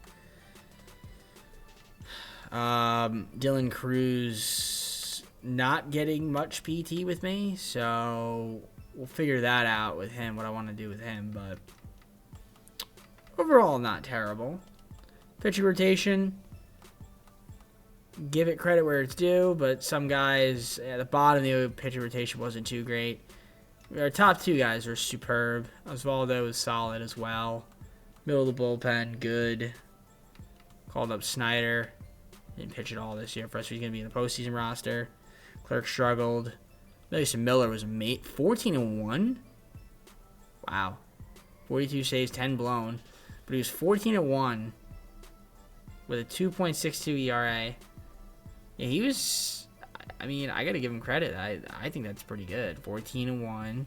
Dylan Cruz not getting much PT with me, so we'll figure that out with him, what I want to do with him, but overall not terrible. Pitching rotation, give it credit where it's due, but some guys at the bottom of the pitching rotation wasn't too great. Our top two guys are superb. Osvaldo is solid as well. Middle of the bullpen, good. Called up Snyder. Didn't pitch at all this year for us. He's going to be in the postseason roster. Clerk struggled. Mason Miller was 14-1. Wow. 42 saves, 10 blown. But he was 14-1 with a 2.62 ERA. Yeah, he was... I mean, I got to give him credit. I think that's pretty good. 14-1.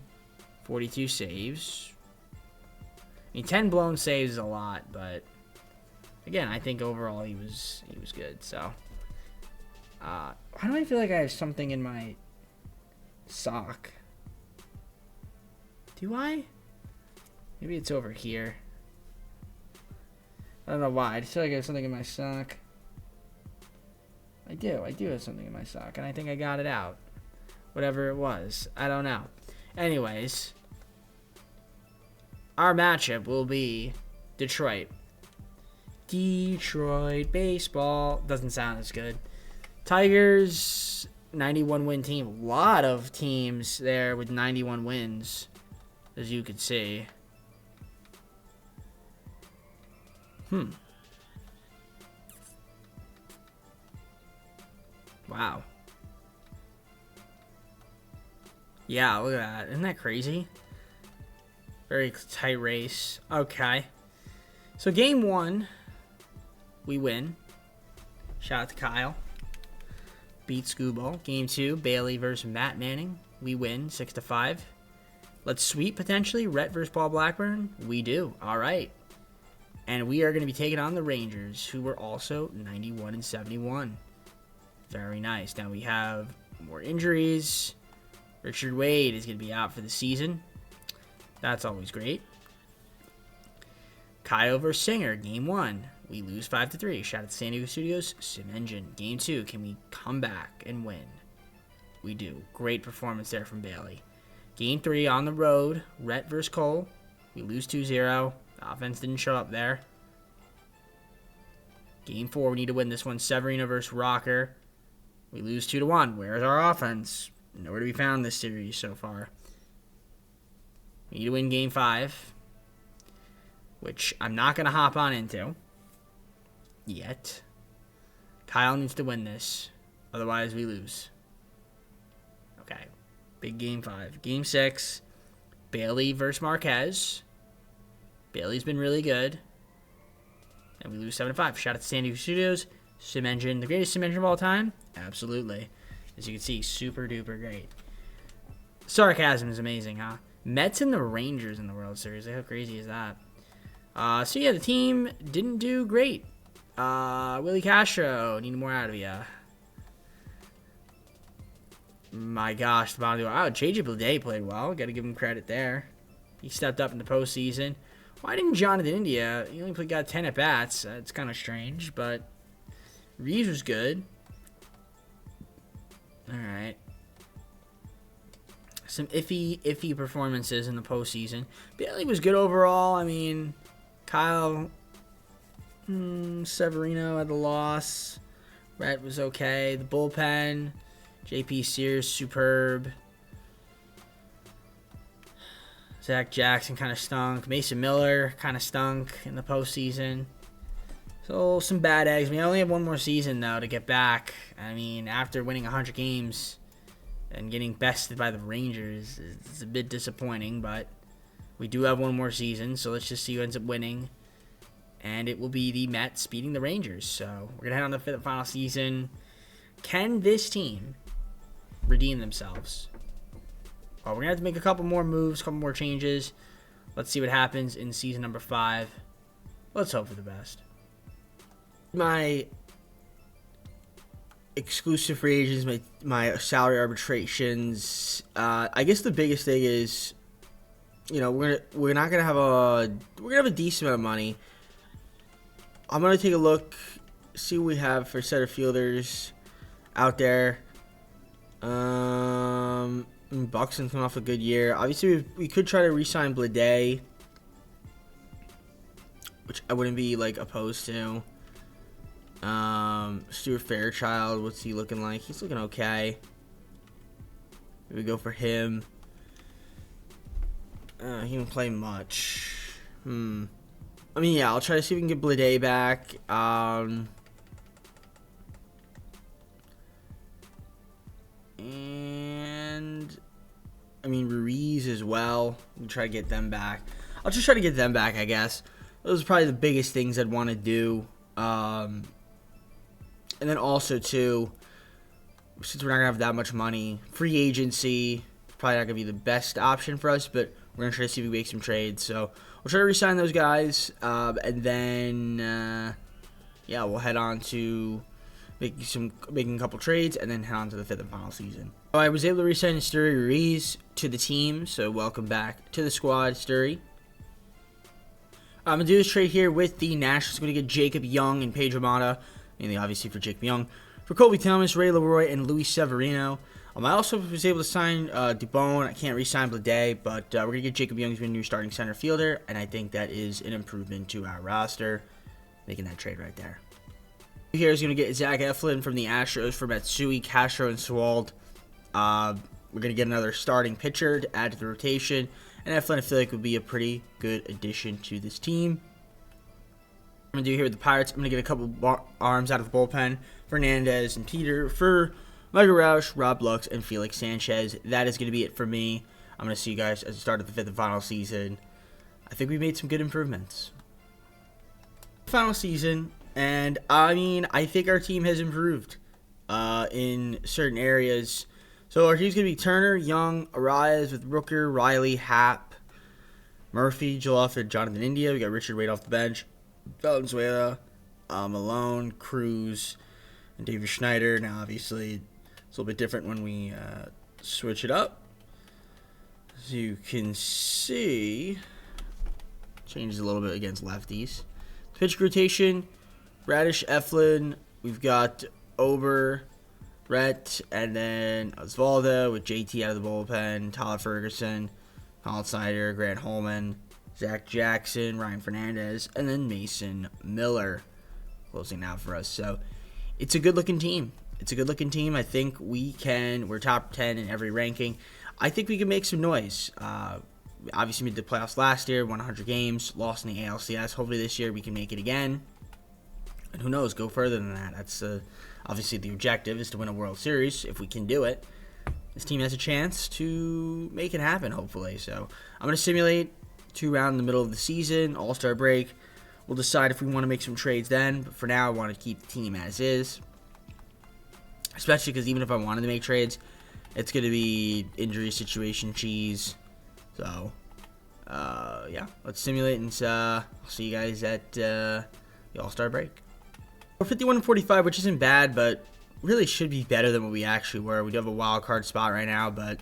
42 saves. I mean, 10 blown saves is a lot, but... Again, I think overall he was good. So, why do I feel like I have something in my sock? Do I? Maybe it's over here. I don't know why. I just feel like I have something in my sock. I do have something in my sock, and I think I got it out. Whatever it was. I don't know. Anyways. our matchup will be Detroit. Detroit baseball. Doesn't sound as good. Tigers, 91 win team. A lot of teams there with 91 wins, as you could see. Wow. Yeah, look at that. Isn't that crazy? Very tight race. Okay. So game 1, we win. Shout out to Kyle. Beat Scooble. Game 2, Bailey versus Matt Manning. We win 6-5. Let's sweep potentially. Rhett versus Paul Blackburn. We do. All right. And we are going to be taking on the Rangers, who were also 91 and 71. Very nice. Now we have more injuries. Richard Wade is going to be out for the season. That's always great. Kyle versus Singer, game 1. We lose 5-3. Shout out to San Diego Studios, Sim Engine. Game 2, can we come back and win? We do. Great performance there from Bailey. Game 3, on the road, Rhett versus Cole. We lose 2-0. The offense didn't show up there. Game 4, we need to win this one. Severino versus Rocker. We lose 2-1. Where's our offense? Nowhere to be found this series so far. We need to win Game 5, which I'm not going to hop on into yet. Kyle needs to win this. Otherwise, we lose. Okay. Big Game 5. Game 6, Bailey versus Marquez. Bailey's been really good. And we lose 7-5. Shout out to San Diego Studios. Sim Engine. The greatest sim engine of all time? Absolutely. As you can see, super duper great. Sarcasm is amazing, huh? Mets and the Rangers in the World Series. How crazy is that? So yeah, the team didn't do great. Willie Castro, need more out of you. My gosh, the bottom. Oh, JJ Bleday played well. Got to give him credit there. He stepped up in the postseason. Why didn't Jonathan India? He only got 10 at bats. It's kind of strange, but Reeves was good. All right. Some iffy performances in the postseason. Bailey was good overall. I mean, Kyle, Severino had the loss. Rhett was okay. The bullpen, JP Sears, superb. Zach Jackson kind of stunk. Mason Miller kind of stunk in the postseason. So, some bad eggs. I mean, I only have one more season, though, to get back. I mean, after winning 100 games and getting bested by the Rangers, it's a bit disappointing, but we do have one more season, so let's just see who ends up winning. And it will be the Mets beating the Rangers. So, we're going to head on to the final season. Can this team redeem themselves? Well, we're going to have to make a couple more moves, a couple more changes. Let's see what happens in season number 5. Let's hope for the best. My exclusive free agents, my salary arbitrations. I guess the biggest thing is, you know, we're gonna have a decent amount of money. I'm gonna take a look, see what we have for center fielders out there. Buxton's coming off a good year. Obviously, we could try to re-sign Bleday, which I wouldn't be opposed to. Stuart Fairchild, what's he looking like? He's looking okay. Maybe we go for him. He didn't play much. I mean, yeah, I'll try to see if we can get Bleday back. And I mean, Ruiz as well. We'll try to get them back. I'll just try to get them back, I guess. Those are probably the biggest things I'd want to do. And then also, too, since we're not going to have that much money, free agency is probably not going to be the best option for us, but we're going to try to see if we make some trades. So we'll try to re-sign those guys, and then, yeah, we'll head on to making a couple trades, and then head on to the 5th and final season. So I was able to re-sign Esteury Ruiz to the team, so welcome back to the squad, Esteury. I'm going to do this trade here with the Nationals. I'm going to get Jacob Young and Pedro Mata, mainly obviously for Jacob Young. For Colby Thomas, Ray Leroy, and Luis Severino. I also was able to sign Dubone. I can't re-sign Blade, but we're going to get Jacob Young as my new starting center fielder, and I think that is an improvement to our roster, making that trade right there. Here is going to get Zach Eflin from the Astros for Matsui, Castro, and Swald. We're going to get another starting pitcher to add to the rotation, and Eflin I feel like would be a pretty good addition to this team. I'm going to do here with the Pirates, I'm going to get a couple arms out of the bullpen, Fernandez and Peter for Michael Roush, Rob Lux, and Felix Sanchez. That is going to be it for me. I'm going to see you guys at the start of the 5th and final season. I think we made some good improvements. Final season, and I mean, I think our team has improved in certain areas. So our team's going to be Turner, Young, Arias with Rooker, Riley, Happ, Murphy, Jolloff, and Jonathan India. We got Richard Wade off the bench, Valenzuela, Malone, Cruz, and David Schneider. Now, obviously, it's a little bit different when we switch it up. As you can see, changes a little bit against lefties. Pitch rotation, Radish, Eflin. We've got Ober, Rhett, and then Osvaldo with JT out of the bullpen, Tyler Ferguson, Colin Snyder, Grant Holman, Zach Jackson, Ryan Fernandez, and then Mason Miller closing out for us. So it's a good-looking team. It's a good-looking team. I think we're top 10 in every ranking. I think we can make some noise. Obviously, we did the playoffs last year, won 100 games, lost in the ALCS. Hopefully this year we can make it again. And who knows, go further than that. That's obviously the objective is to win a World Series. If we can do it, this team has a chance to make it happen, hopefully. So I'm going to simulate 2 rounds in the middle of the season, All-Star break. We'll decide if we want to make some trades then. But for now, I want to keep the team as is. Especially because even if I wanted to make trades, it's going to be injury situation cheese. So, yeah, let's simulate and I'll see you guys at the All-Star break. We're 51-45, which isn't bad, but really should be better than what we actually were. We do have a wild card spot right now, but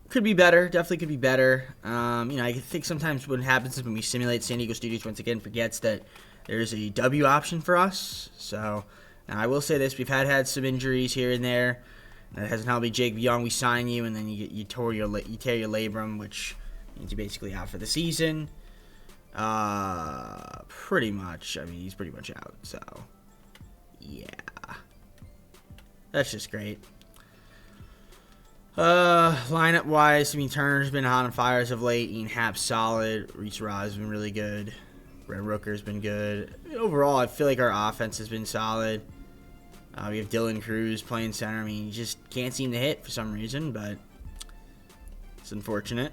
could be better. Definitely could be better. I think sometimes what happens is when we simulate, San Diego Studios once again forgets that there's a W option for us. So, now I will say this: we've had some injuries here and there. That hasn't helped me. Jacob Young, we sign you, and then you tear your labrum, which means you're basically out for the season. Pretty much. I mean, he's pretty much out. So, yeah, that's just great. Lineup wise, I mean, Turner's been hot on fire as of late. Ian Happ's solid. Reese Ross has been really good. Brett Rooker's been good. Overall, I feel like our offense has been solid. We have Dylan Cruz playing center. I mean, he just can't seem to hit for some reason, but it's unfortunate.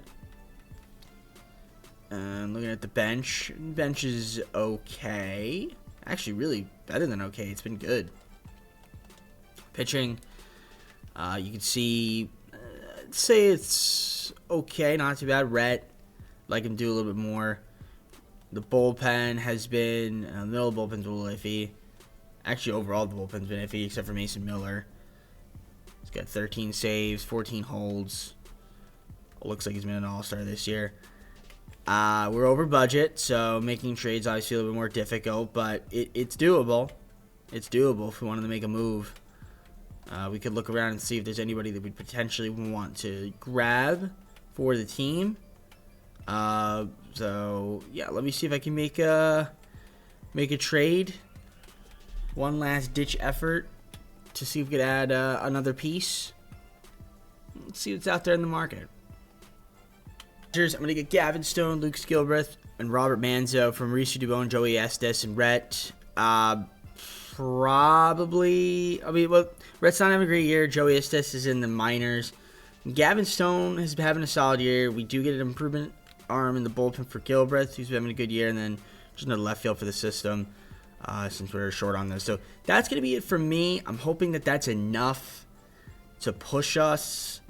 Looking at the bench. Bench is okay. Actually, really better than okay. It's been good. Pitching, you can see, I'd say it's okay, not too bad. Rhett, like him do a little bit more. The bullpen has been, the middle of the bullpen's a little iffy. Actually, overall, the bullpen's been iffy, except for Mason Miller. He's got 13 saves, 14 holds. Looks like he's been an all-star this year. We're over budget, so making trades obviously a little bit more difficult, but it's doable. It's doable if we wanted to make a move. We could look around and see if there's anybody that we potentially want to grab for the team. So, yeah, let me see if I can make a trade. One last ditch effort to see if we could add another piece. Let's see what's out there in the market. I'm going to get Gavin Stone, Luke Skilbreth, and Robert Manzo from Mauricio Dubon, Joey Estes, and Rhett. Probably, Rhett's not having a great year. Joey Estes is in the minors. Gavin Stone has been having a solid year. We do get an improvement arm in the bullpen for Gilbreth, who's been having a good year, and then just another left field for the system. Since we're short on this. So that's going to be it for me. I'm hoping that that's enough to push us.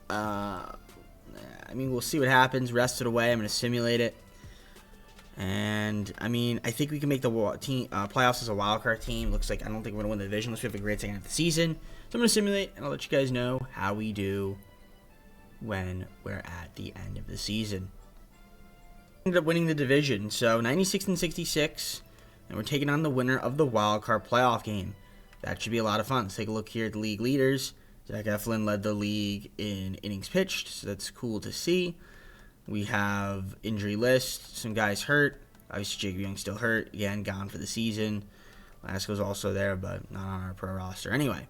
We'll see what happens. Rest of the way, I'm going to simulate it. And, I think we can make the playoffs as a wildcard team. Looks like I don't think we're going to win the division unless we have a great second half of the season. So I'm going to simulate, and I'll let you guys know how we do when we're at the end of the season. Ended up winning the division. So 96-66. And we're taking on the winner of the wild card playoff game. That should be a lot of fun. Let's take a look here at the league leaders. Zach Eflin led the league in innings pitched, so that's cool to see. We have injury list, some guys hurt. Obviously, Jacob Young's still hurt. Again, gone for the season. Lasco's also there, but not on our pro roster. Anyway,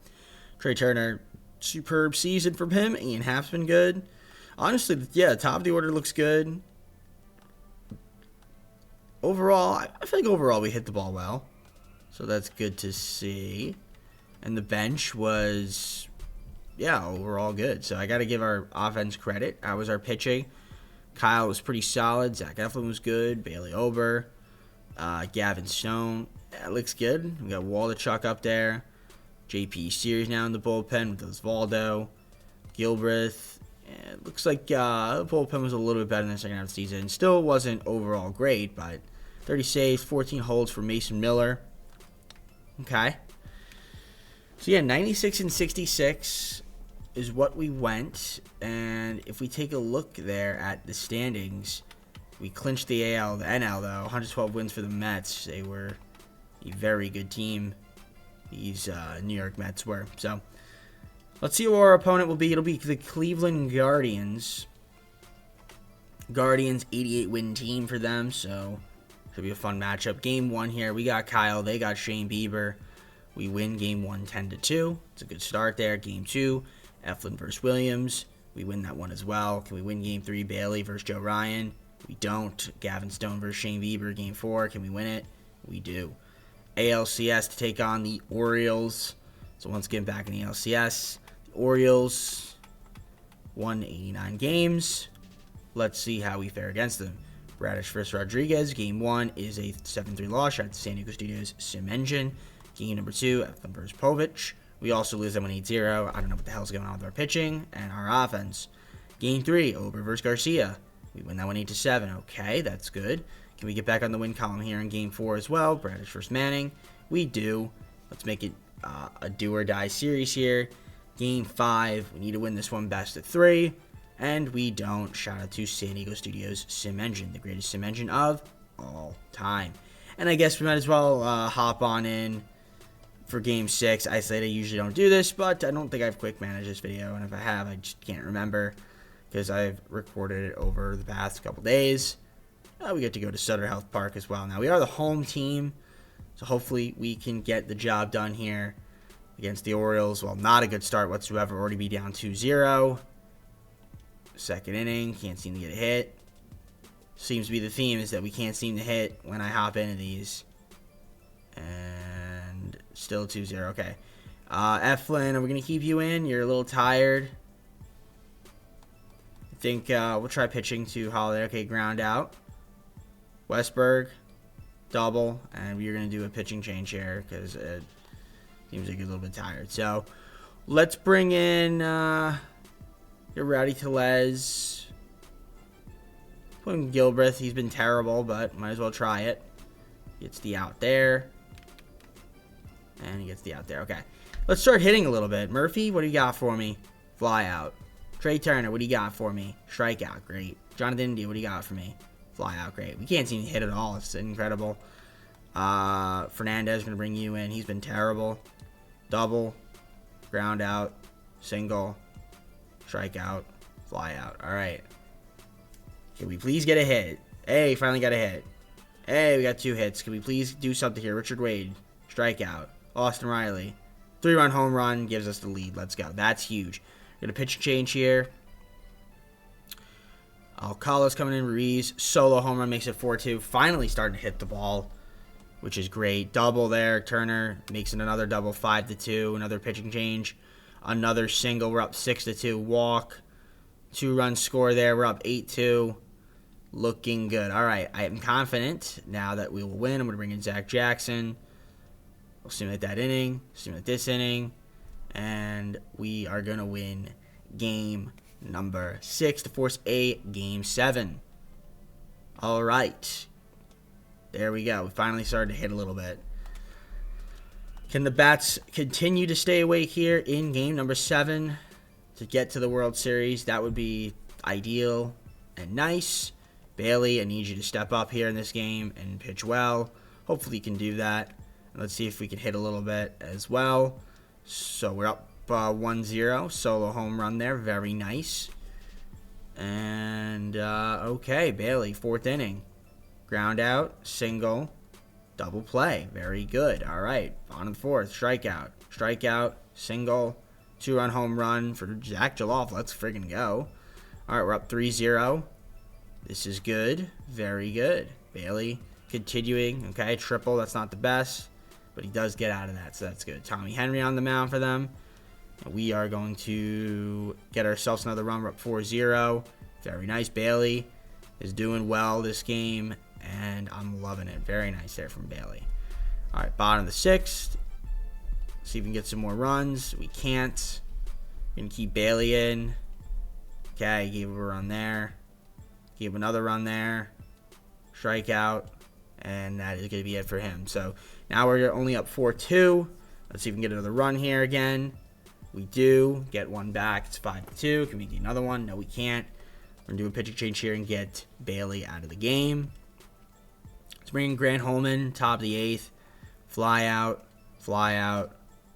Trey Turner, superb season from him. Ian Happ's been good. Honestly, yeah, top of the order looks good. Overall, I feel like overall we hit the ball well. So that's good to see. And the bench was, yeah, overall good. So I got to give our offense credit. How was our pitching? Kyle was pretty solid. Zach Eflin was good. Bailey Ober. Gavin Stone. That looks good. We got Waldichuk up there. JP Series now in the bullpen with Osvaldo. Gilbreth. Yeah, it looks like the bullpen was a little bit better in the second half of the season. Still wasn't overall great, but 30 saves, 14 holds for Mason Miller. Okay. So, yeah, 96 and 66 is what we went. And if we take a look there at the standings, we clinched the AL, the NL, though. 112 wins for the Mets. They were a very good team. These New York Mets were. So, let's see who our opponent will be. It'll be the Cleveland Guardians. Guardians, 88-win team for them, so should be a fun matchup. Game 1 here, we got Kyle. They got Shane Bieber. We win Game 1 10-2. It's a good start there. Game 2, Eflin versus Williams. We win that one as well. Can we win Game 3, Bailey versus Joe Ryan? We don't. Gavin Stone versus Shane Bieber. Game 4, can we win it? We do. ALCS to take on the Orioles. So once again, back in the ALCS. The Orioles won 89 games. Let's see how we fare against them. Bradish versus Rodriguez. Game 1 is a 7-3 loss. Shout out to San Diego Studios Sim Engine. Game number 2, Eflin versus Povich. We also lose that one 8-0. I don't know what the hell's going on with our pitching and our offense. Game 3, Ober versus Garcia. We win that one 8-7. Okay, that's good. Can we get back on the win column here in Game 4 as well? Bradish versus Manning. We do. Let's make it a do-or-die series here. Game 5, we need to win this one best of 3. And we don't. Shout out to San Diego Studios Sim Engine, the greatest sim engine of all time. And I guess we might as well hop on in for Game 6. I said I usually don't do this, but I don't think I've quick managed this video. And if I have, I just can't remember because I've recorded it over the past couple days. We get to go to Sutter Health Park as well. Now, we are the home team, so hopefully we can get the job done here against the Orioles. Well, not a good start whatsoever. Already be down 2-0. Second inning, can't seem to get a hit. Seems to be the theme is that we can't seem to hit when I hop into these. And still 2-0. Okay. Eflin, are we going to keep you in? You're a little tired. I think we'll try pitching to Holiday. Okay, ground out. Westberg, double. And we're going to do a pitching change here because it seems like you're a little bit tired. So let's bring in Rowdy Tellez. Put in Gilbreth. He's been terrible, but might as well try it. Gets the out there. And he gets the out there. Okay. Let's start hitting a little bit. Murphy, what do you got for me? Fly out. Trey Turner, what do you got for me? Strikeout. Great. Jonathan India, what do you got for me? Fly out. Great. We can't seem to hit at all. It's incredible. Fernandez, going to bring you in. He's been terrible. Double. Ground out. Single. Strikeout. Fly out. All right. Can we please get a hit? Hey, finally got a hit. Hey, we got 2 hits. Can we please do something here? Richard Wade. Strikeout. Austin Riley. 3-run home run gives us the lead. Let's go. That's huge. Gonna pitch change here. Alcala's coming in. Ruiz. Solo home run makes it 4-2. Finally starting to hit the ball, which is great. Double there. Turner makes it another double. 5-2. Another pitching change. Another single. We're up 6-2. Walk. 2-run score there. We're up 8-2. Looking good. All right. I am confident now that we will win. I'm going to bring in Zach Jackson. We'll simulate that inning. Simulate this inning. And we are going to win game number 6 to force a game 7. All right. There we go. We finally started to hit a little bit. Can the bats continue to stay awake here in game number 7 to get to the World Series? That would be ideal and nice. Bailey, I need you to step up here in this game and pitch well. Hopefully you can do that. Let's see if we can hit a little bit as well. So we're up 1-0. Solo home run there. Very nice. And, okay, Bailey, 4th inning. Ground out, single, double play. Very good. All right, bottom of the 4th, strikeout. Strikeout, single, 2-run home run for Zach Jaloff. Let's friggin' go. All right, we're up 3-0. This is good. Very good. Bailey continuing. Okay, triple. That's not the best, but he does get out of that, so that's good. Tommy Henry on the mound for them. We are going to get ourselves another run. We're up 4-0. Very nice. Bailey is doing well this game, and I'm loving it. Very nice there from Bailey. All right, bottom of the 6th. See if we can get some more runs. We can't. We're going to keep Bailey in. Okay, gave a run there. Gave another run there. Strikeout. And that is going to be it for him. So now we're only up 4-2. Let's see if we can get another run here again. We do. Get one back. It's 5-2. Can we get another one? No, we can't. We're going to do a pitching change here and get Bailey out of the game. Let's bring in Grant Holman, top of the 8th. Fly out,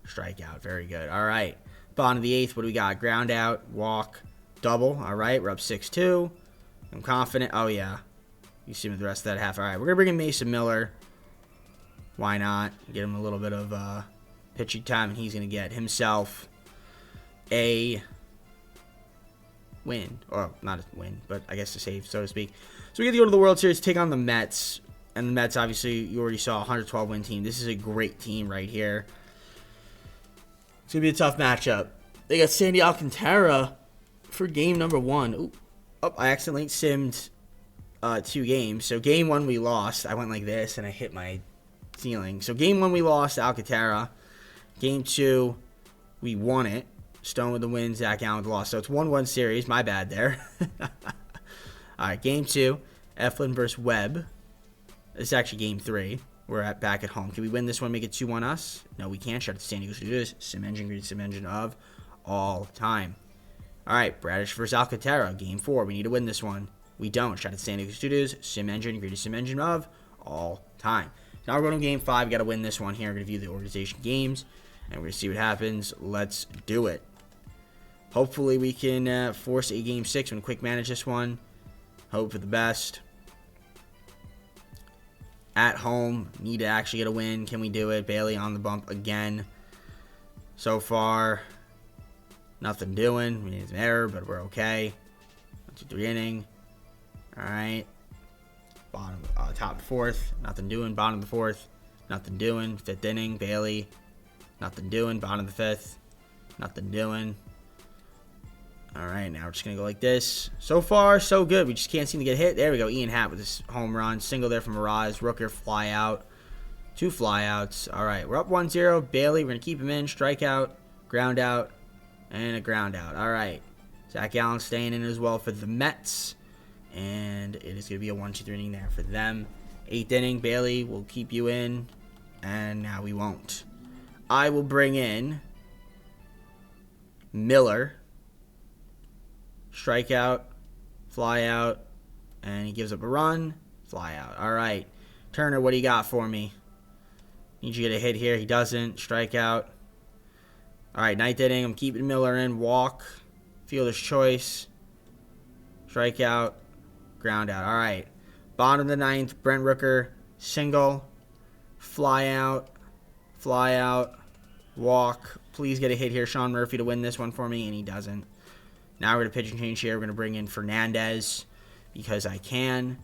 strikeout. Very good. All right. Bottom of the 8th, what do we got? Ground out, walk, double. All right, we're up 6-2. I'm confident. Oh, yeah. You see him with the rest of that half. All right, we're going to bring in Mason Miller. Why not? Get him a little bit of pitching time, and he's going to get himself a win. Or not a win, but I guess a save, so to speak. So we get to go to the World Series, take on the Mets. And the Mets, obviously, you already saw a 112-win team. This is a great team right here. It's going to be a tough matchup. They got Sandy Alcantara for game number 1. Ooh. Oh, I accidentally simmed 2 games. So game 1 we lost. I went like this, and I hit my ceiling. So game 1 we lost, Alcantara. Game 2, we won it. Stone with the win, Zach Allen with the loss. So it's 1-1 series. My bad there. All right, game 2, Eflin versus Webb. This is actually game 3. We're back at home. Can we win this one, make it 2-1 us? No, we can't. Shout out to San Diego Studios. Sim Engine, greatest sim engine of all time. All right, Bradish versus Alcantara. Game 4. We need to win this one. We don't. Shout out to San Diego Studios. Sim Engine, greatest sim engine of all time. Now we're going to game 5. Got to win this one here. We're going to view the organization games, and we're going to see what happens. Let's do it. Hopefully we can force a game 6 and quick manage this one. Hope for the best. At home, need to actually get a win. Can we do it? Bailey on the bump again. So far, nothing doing. We need an error, but we're okay. 1-2-3 inning. All right. Bottom, top 4th, nothing doing. Bottom of the 4th, nothing doing. 5th inning, Bailey, nothing doing. Bottom of the 5th, nothing doing. All right, now we're just going to go like this. So far, so good. We just can't seem to get hit. There we go. Ian Happ with this home run. Single there from Mirage. Rooker fly out. 2 flyouts. All right, we're up 1-0. Bailey, we're going to keep him in. Strikeout, ground out, and a ground out. All right. Zach Allen staying in as well for the Mets. And it is going to be a 1-2-3 inning there for them. 8th inning, Bailey will keep you in. And now we won't. I will bring in Miller. Strikeout, fly out, and he gives up a run, fly out. All right. Turner, what do you got for me? Need you to get a hit here. He doesn't. Strikeout. All right, 9th inning. I'm keeping Miller in. Walk. Fielder's choice. Strikeout. Ground out. All right. Bottom of the 9th. Brent Rooker. Single. Fly out. Walk. Please get a hit here, Sean Murphy, to win this one for me, and he doesn't. Now we're going to pitch and change here. We're going to bring in Fernandez because I can.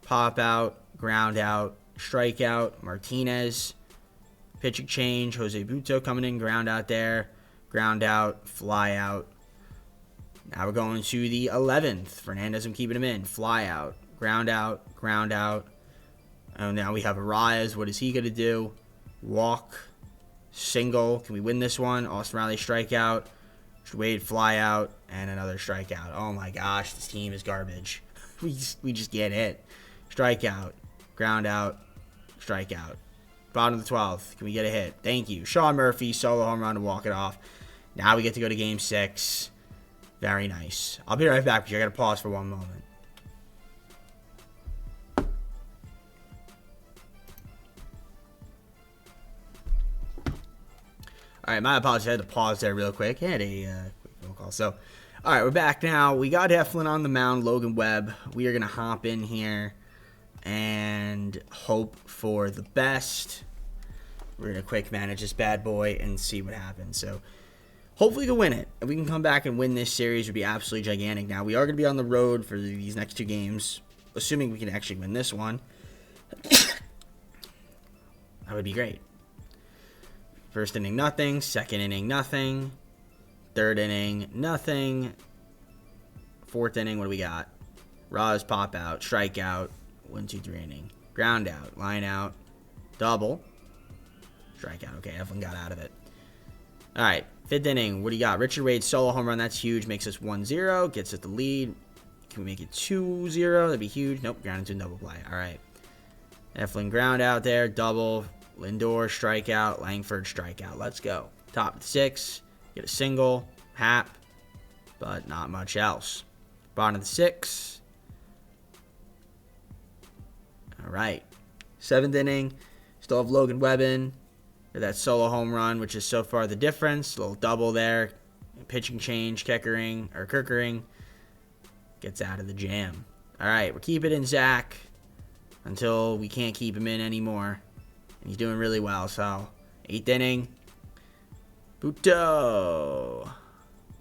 Pop out, ground out, strikeout, Martinez. Pitching change, Jose Buto coming in, ground out there. Ground out, fly out. Now we're going to the 11th. Fernandez, I'm keeping him in. Fly out, ground out. And now we have Arias. What is he going to do? Walk, single. Can we win this one? Austin Riley, strikeout. Wade, fly out, and another strikeout. Oh my gosh, this team is garbage. We just get hit. Strikeout, ground out, strikeout. Bottom of the 12th. Can we get a hit? Thank you. Sean Murphy, solo home run to walk it off. Now we get to go to game 6. Very nice. I'll be right back because I got to pause for one moment. All right, my apologies. I had to pause there real quick. I had a quick phone call. So, all right, we're back now. We got Eflin on the mound, Logan Webb. We are going to hop in here and hope for the best. We're going to quick manage this bad boy and see what happens. So, hopefully we can win it. If we can come back and win this series, it would be absolutely gigantic. Now, we are going to be on the road for these next 2 games, assuming we can actually win this one. That would be great. First inning, nothing. Second inning, nothing. Third inning, nothing. Fourth inning, what do we got? Raws, pop out, strikeout. 1, 2, 3 inning. Ground out, line out, double. Strikeout. Okay, Eflin got out of it. All right, 5th inning, what do you got? Richard Wade, solo home run. That's huge. Makes us 1-0. Gets us the lead. Can we make it 2-0? That'd be huge. Nope, ground into a double play. All right. Eflin ground out there, double. Lindor, strikeout. Langford, strikeout. Let's go. Top of the 6th. Get a single. Hap. But not much else. Bottom of the 6th. All right. 7th inning. Still have Logan Webb in. That solo home run, which is so far the difference. A little double there. Pitching change. Kirkering. Gets out of the jam. All right. We're keeping in Zach until we can't keep him in anymore. He's doing really well, so 8th inning. Buto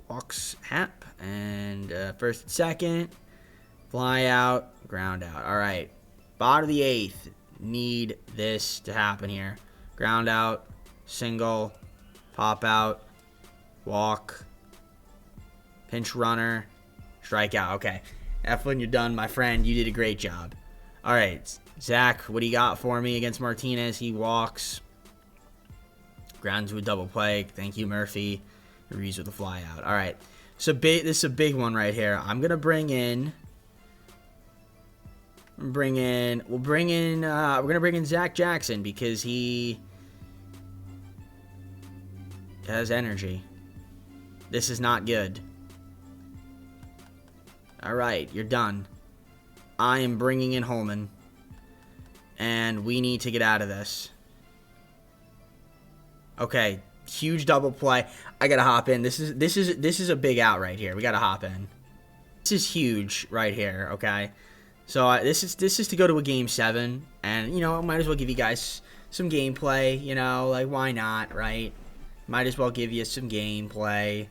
walks Hap, and first and second. Fly out, ground out. All right, bottom of the 8th. Need this to happen here. Ground out, single, pop out, walk, pinch runner, strikeout. Okay, Eflin, you're done, my friend. You did a great job. All right, Zach, what do you got for me against Martinez? He walks. Grounds to a double play. Thank you, Murphy. Reeves with a fly out. All right. So this is a big one right here. I'm gonna bring in. We're gonna bring in Zach Jackson because he has energy. This is not good. All right, you're done. I am bringing in Holman, and we need to get out of this. Okay, huge double play. I gotta hop in. This is a big out right here. We gotta hop in. This is huge right here. Okay, so this is to go to a game 7, and you know, I might as well give you guys some gameplay. You know, like why not, right? Might as well give you some gameplay.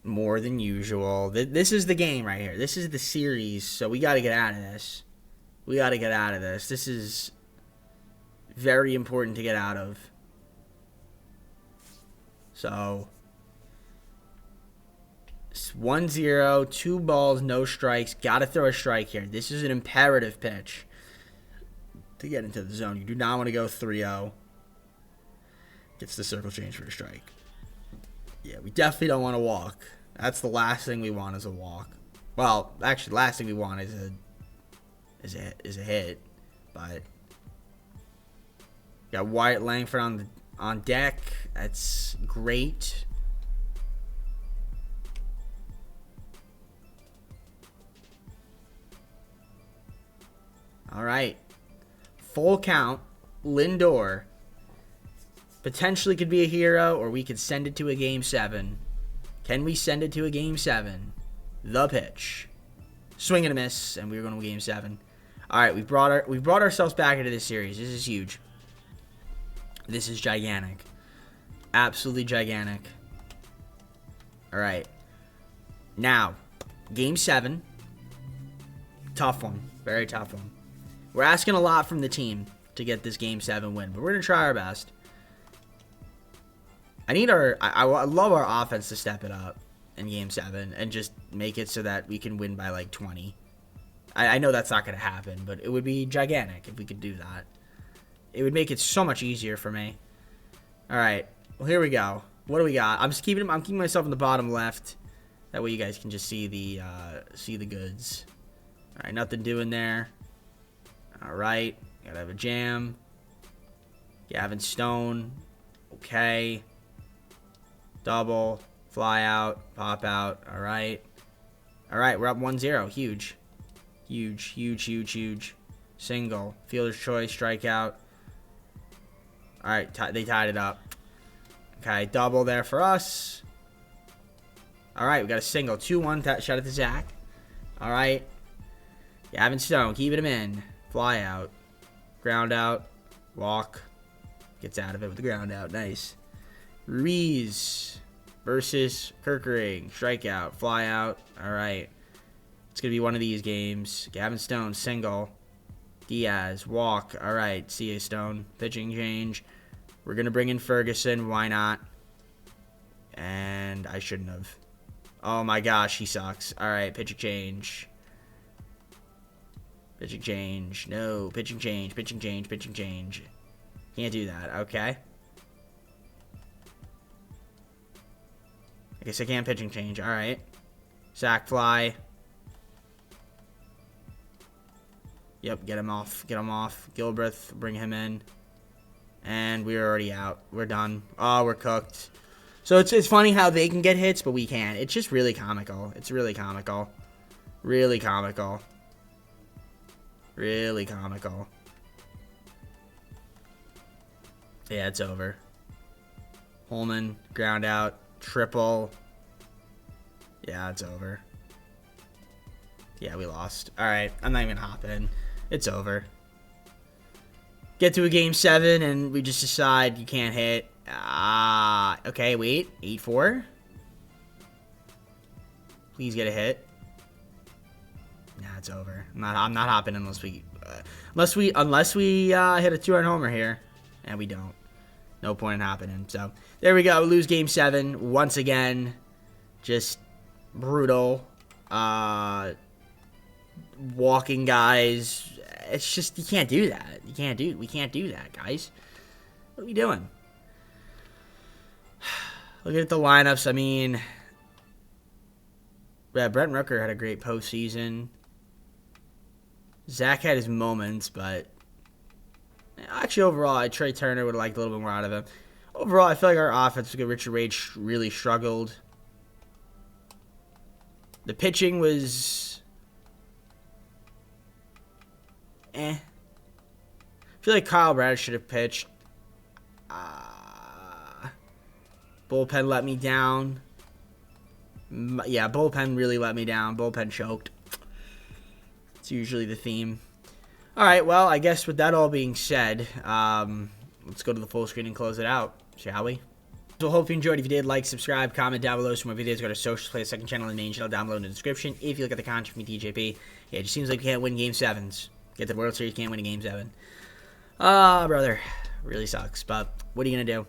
More than usual. This is the game right here. This is the series, so we got to get out of this. We got to get out of this. This is very important to get out of. So, it's 1-0, 2 balls, no strikes. Got to throw a strike here. This is an imperative pitch to get into the zone. You do not want to go 3-0. Gets the circle change for a strike. Yeah, we definitely don't want to walk. That's the last thing we want is a walk. Well, actually, last thing we want is a hit. But got Wyatt Langford on deck. That's great. All right, full count. Lindor. Potentially could be a hero, or we could send it to a game 7. Can we send it to a game 7? The pitch. Swing and a miss, and we're going to game 7. All right, we brought ourselves back into this series. This is huge. This is gigantic. Absolutely gigantic. All right. Now, game 7. Tough one. Very tough one. We're asking a lot from the team to get this game 7 win, but we're going to try our best. I love our offense to step it up in game 7 and just make it so that we can win by like 20. I know that's not going to happen, but it would be gigantic if we could do that. It would make it so much easier for me. All right, well here we go. What do we got? I'm keeping myself in the bottom left. That way you guys can just see the goods. All right, nothing doing there. All right, gotta have a jam. Gavin Stone. Okay. Double, fly out, pop out. All right. All right, we're up 1-0. Huge. Huge, huge, huge, huge. Single. Fielder's choice, strikeout. All right, they tied it up. Okay, double there for us. All right, we got a single. 2-1. Shout out to Zach. All right. Gavin Stone, keeping him in. Fly out. Ground out. Walk. Gets out of it with the ground out. Nice. Ruiz versus Kirkering. Strikeout. Fly out. All right. It's going to be one of these games. Gavin Stone, single. Diaz, walk. All right. See you, Stone. Pitching change. We're going to bring in Ferguson. Why not? And I shouldn't have. Oh, my gosh. He sucks. All right. Pitching change. Pitching change. No. Pitching change. Pitching change. Pitching change. Can't do that. Okay. I guess I can't pitching change. All right. Sack fly. Yep. Get him off. Get him off. Gilbreth. Bring him in. And we're already out. We're done. Oh, we're cooked. So it's funny how they can get hits, but we can't. It's just really comical. It's really comical. Really comical. Really comical. Yeah, it's over. Holman, ground out. Triple. Yeah, it's over. Yeah, we lost. All right, I'm not even hopping. It's over. Get to a game 7, and we just decide you can't hit. Okay, wait. 8-4. Please get a hit. Nah, it's over. I'm not hopping unless we hit a 2-run homer here, and we don't. No point in happening. So there we go. We lose game 7 once again. Just brutal. Walking guys. It's just you can't do that. We can't do that, guys. What are we doing? Look at the lineups. I mean, yeah, Brent Rooker had a great postseason. Zach had his moments, but actually overall, Trey Turner would have liked a little bit more out of him. Overall, I feel like our offense was good. Richard Rage really struggled. The pitching was I feel like Kyle Bradish should have pitched. Bullpen let me down. Yeah, bullpen really let me down. Bullpen choked. It's usually the theme. All right, well, I guess with that all being said, let's go to the full screen and close it out, shall we? So hope you enjoyed. If you did, like, subscribe, comment down below. Some more videos, go to socials, play a second channel, and main channel down below in the description. If you look at the content from me, TJP, yeah, it just seems like you can't win Game 7s. Get to the World Series, can't win a Game 7. Brother, really sucks, but what are you going to do?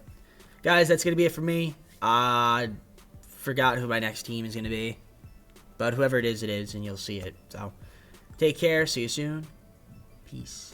Guys, that's going to be it for me. Forgot who my next team is going to be, but whoever it is, and you'll see it. So take care. See you soon. Peace.